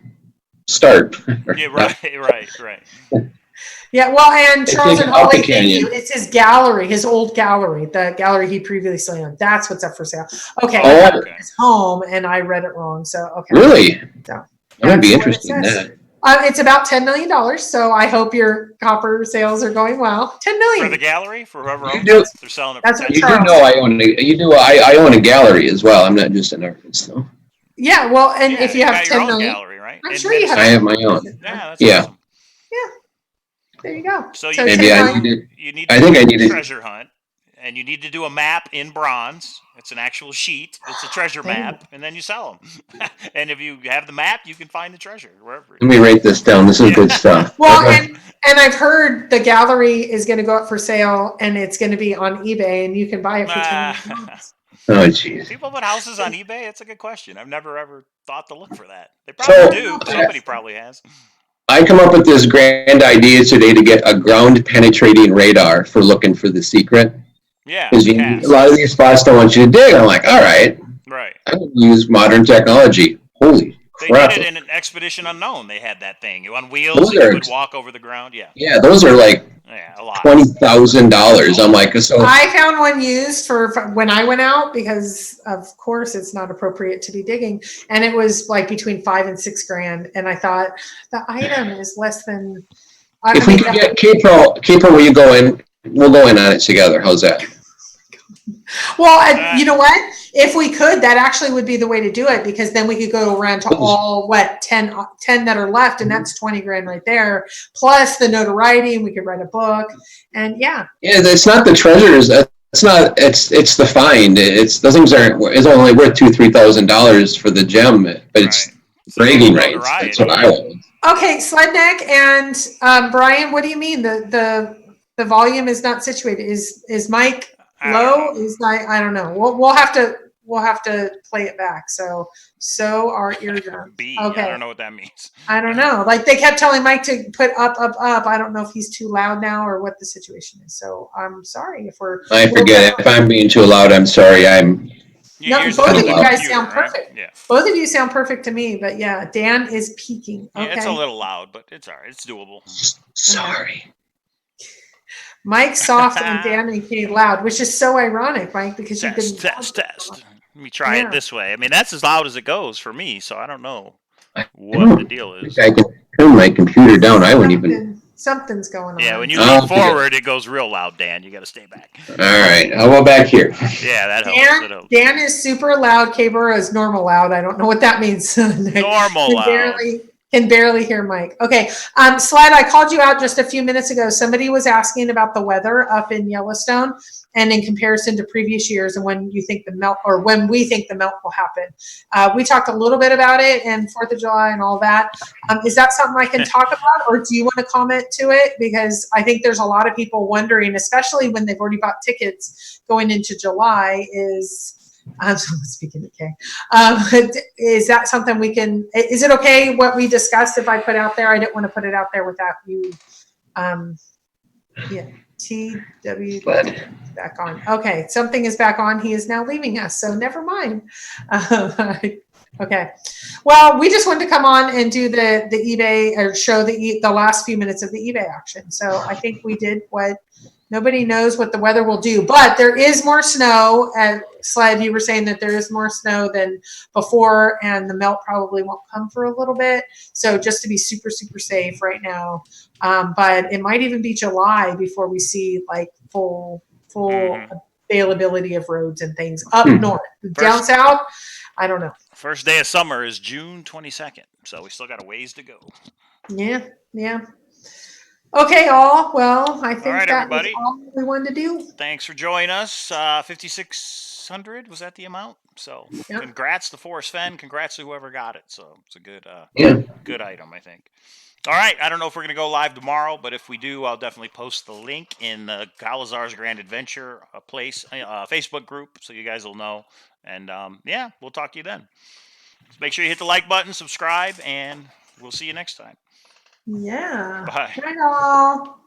B: start.
A: Yeah, right.
C: Yeah, well, and Charles and Holly,
B: canyon.
C: it's his gallery, his old gallery, the gallery he previously owned. That's what's up for sale. Okay,
B: Okay.
C: it's home, and I read it wrong. So okay,
B: Really?
C: So,
B: I would be
C: that's what it
B: interested in
C: says.
B: that.
C: It's about $10 million. So I hope your copper sales are going well. $10 million
A: For the gallery, for whoever
B: You
A: owns
B: do-
A: it, they're selling it.
C: That's
A: For
C: what
A: 10
B: You do
C: Charles.
B: know I own a gallery as well. I'm not just an artist, though.
C: Yeah, well, and
A: Yeah,
C: if you have
A: got your
C: 10
A: own
C: million,
A: gallery, right?
C: I'm
A: And
C: sure you have.
B: I have my own.
A: Yeah, that's
B: Yeah.
A: awesome.
C: There you go.
A: So you
C: So
B: Maybe
C: 10
B: I
C: million?
B: need it.
A: You need to
B: I think
A: do
B: I
A: a
B: need it.
A: treasure hunt, and you need to do a map in bronze. It's an actual sheet. It's a treasure map, and then you sell them. And if you have the map, you can find the treasure wherever.
B: Let me write this down. This is good stuff.
C: Well,
B: Okay.
C: and I've heard the gallery is going to go up for sale, and it's going to be on eBay, and you can buy it for $10 million.
B: Oh, jeez.
A: People put houses on eBay. It's a good question. I've never ever thought to look for that. They probably do. Somebody probably has.
B: I come up with this grand idea today to get a ground penetrating radar for looking for the secret.
A: Yeah.
B: Because
A: cast.
B: a lot of these spots don't want you to dig. I'm like, all right,
A: Right.
B: I'm going to use modern technology. Holy
A: They
B: crap.
A: did it in an Expedition Unknown. They had that thing on wheels.
B: Those
A: And you
B: are-
A: would walk over the ground. Yeah.
B: Yeah, those are like
A: Yeah. A lot.
B: $20,000. I'm like, so
C: I found one used for when I went out because, of course, it's not appropriate to be digging, and it was like between $5,000 and $6,000. And I thought the item is less than.
B: if we could get K-Pro, will you go in? We'll go in on it together. How's that?
C: Well, you know what? If we could, that actually would be the way to do it, because then we could go around to all 10 that are left, and that's $20,000 right there, plus the notoriety. We could write a book, and yeah.
B: Yeah, it's not the treasures. It's not. It's the find. It's those things aren't. It's only worth $2,000-$3,000 for the gem, but it's bragging rights. That's what I want.
C: Okay, Sledneck and Brian, what do you mean? The volume is not situated. Is Mike low? I don't know. We'll have to play it back. So our eardrum.
A: B.
C: Okay.
A: I don't know what that means.
C: I don't know. Like they kept telling Mike to put up. I don't know if he's too loud now or what the situation is. So I'm sorry if we're.
B: I forget it. If I'm being too loud, I'm sorry.
C: No,
A: Yours is
C: both
A: on
C: of
A: the
C: you guys
A: computer,
C: sound
A: right?
C: perfect.
A: Yeah.
C: Both of you sound perfect to me, but yeah, Dan is peaking.
A: Yeah,
C: Okay.
A: it's a little loud, but it's all right. It's doable.
B: Sorry.
C: Mike soft and Dan and loud, which is so ironic, Mike, because you've been
A: Test. Let me try
C: Yeah.
A: it this way. I mean, that's as loud as it goes for me, so I don't know
B: I
A: what
B: don't
A: the deal is.
B: think I can turn my computer down. I wouldn't even.
C: Something's going on.
A: Yeah, when you
B: I'll
A: lean
B: forget it.
A: forward, it goes real loud, Dan. You got to stay back.
B: All right. How about back here?
A: Yeah, that helps. That helps.
C: Dan is super loud. Kabura is normal loud. I don't know what that means.
A: Normal loud.
C: Can barely hear Mike. Okay. Slide, I called you out just a few minutes ago. Somebody was asking about the weather up in Yellowstone and in comparison to previous years and when you think the melt or when we think the melt will happen. We talked a little bit about it and 4th of July and all that. Is that something I can talk about or do you want to comment to it? Because I think there's a lot of people wondering, especially when they've already bought tickets going into July I'm speaking to Kay. Is that something we can, is it okay what we discussed if I put out there? I didn't want to put it out there without you. Yeah, TW back on. Okay, something is back on. He is now leaving us, so never mind. Okay. Well, we just wanted to come on and do the eBay or show the last few minutes of the eBay auction. So I think we did what nobody knows what the weather will do, but there is more snow. And Slide, you were saying that there is more snow than before, and the melt probably won't come for a little bit. So just to be super, super safe right now. But it might even be July before we see like full availability of roads and things up north. Down south, I don't know.
A: First day of summer is June 22nd, so we still got a ways to go.
C: Yeah. Okay, all. Well, I think
A: right,
C: that
A: everybody.
C: was all we wanted to do.
A: Thanks for joining us. 5,600 was that the amount? So congrats to Forrest Fenn. Congrats to whoever got it. So it's a good, good item, I think. All right. I don't know if we're going to go live tomorrow, but if we do, I'll definitely post the link in the Cowlazars Grand Adventure Facebook group so you guys will know. And we'll talk to you then. So make sure you hit the like button, subscribe, and we'll see you next time.
C: Yeah.
A: Bye.
C: Bye, all.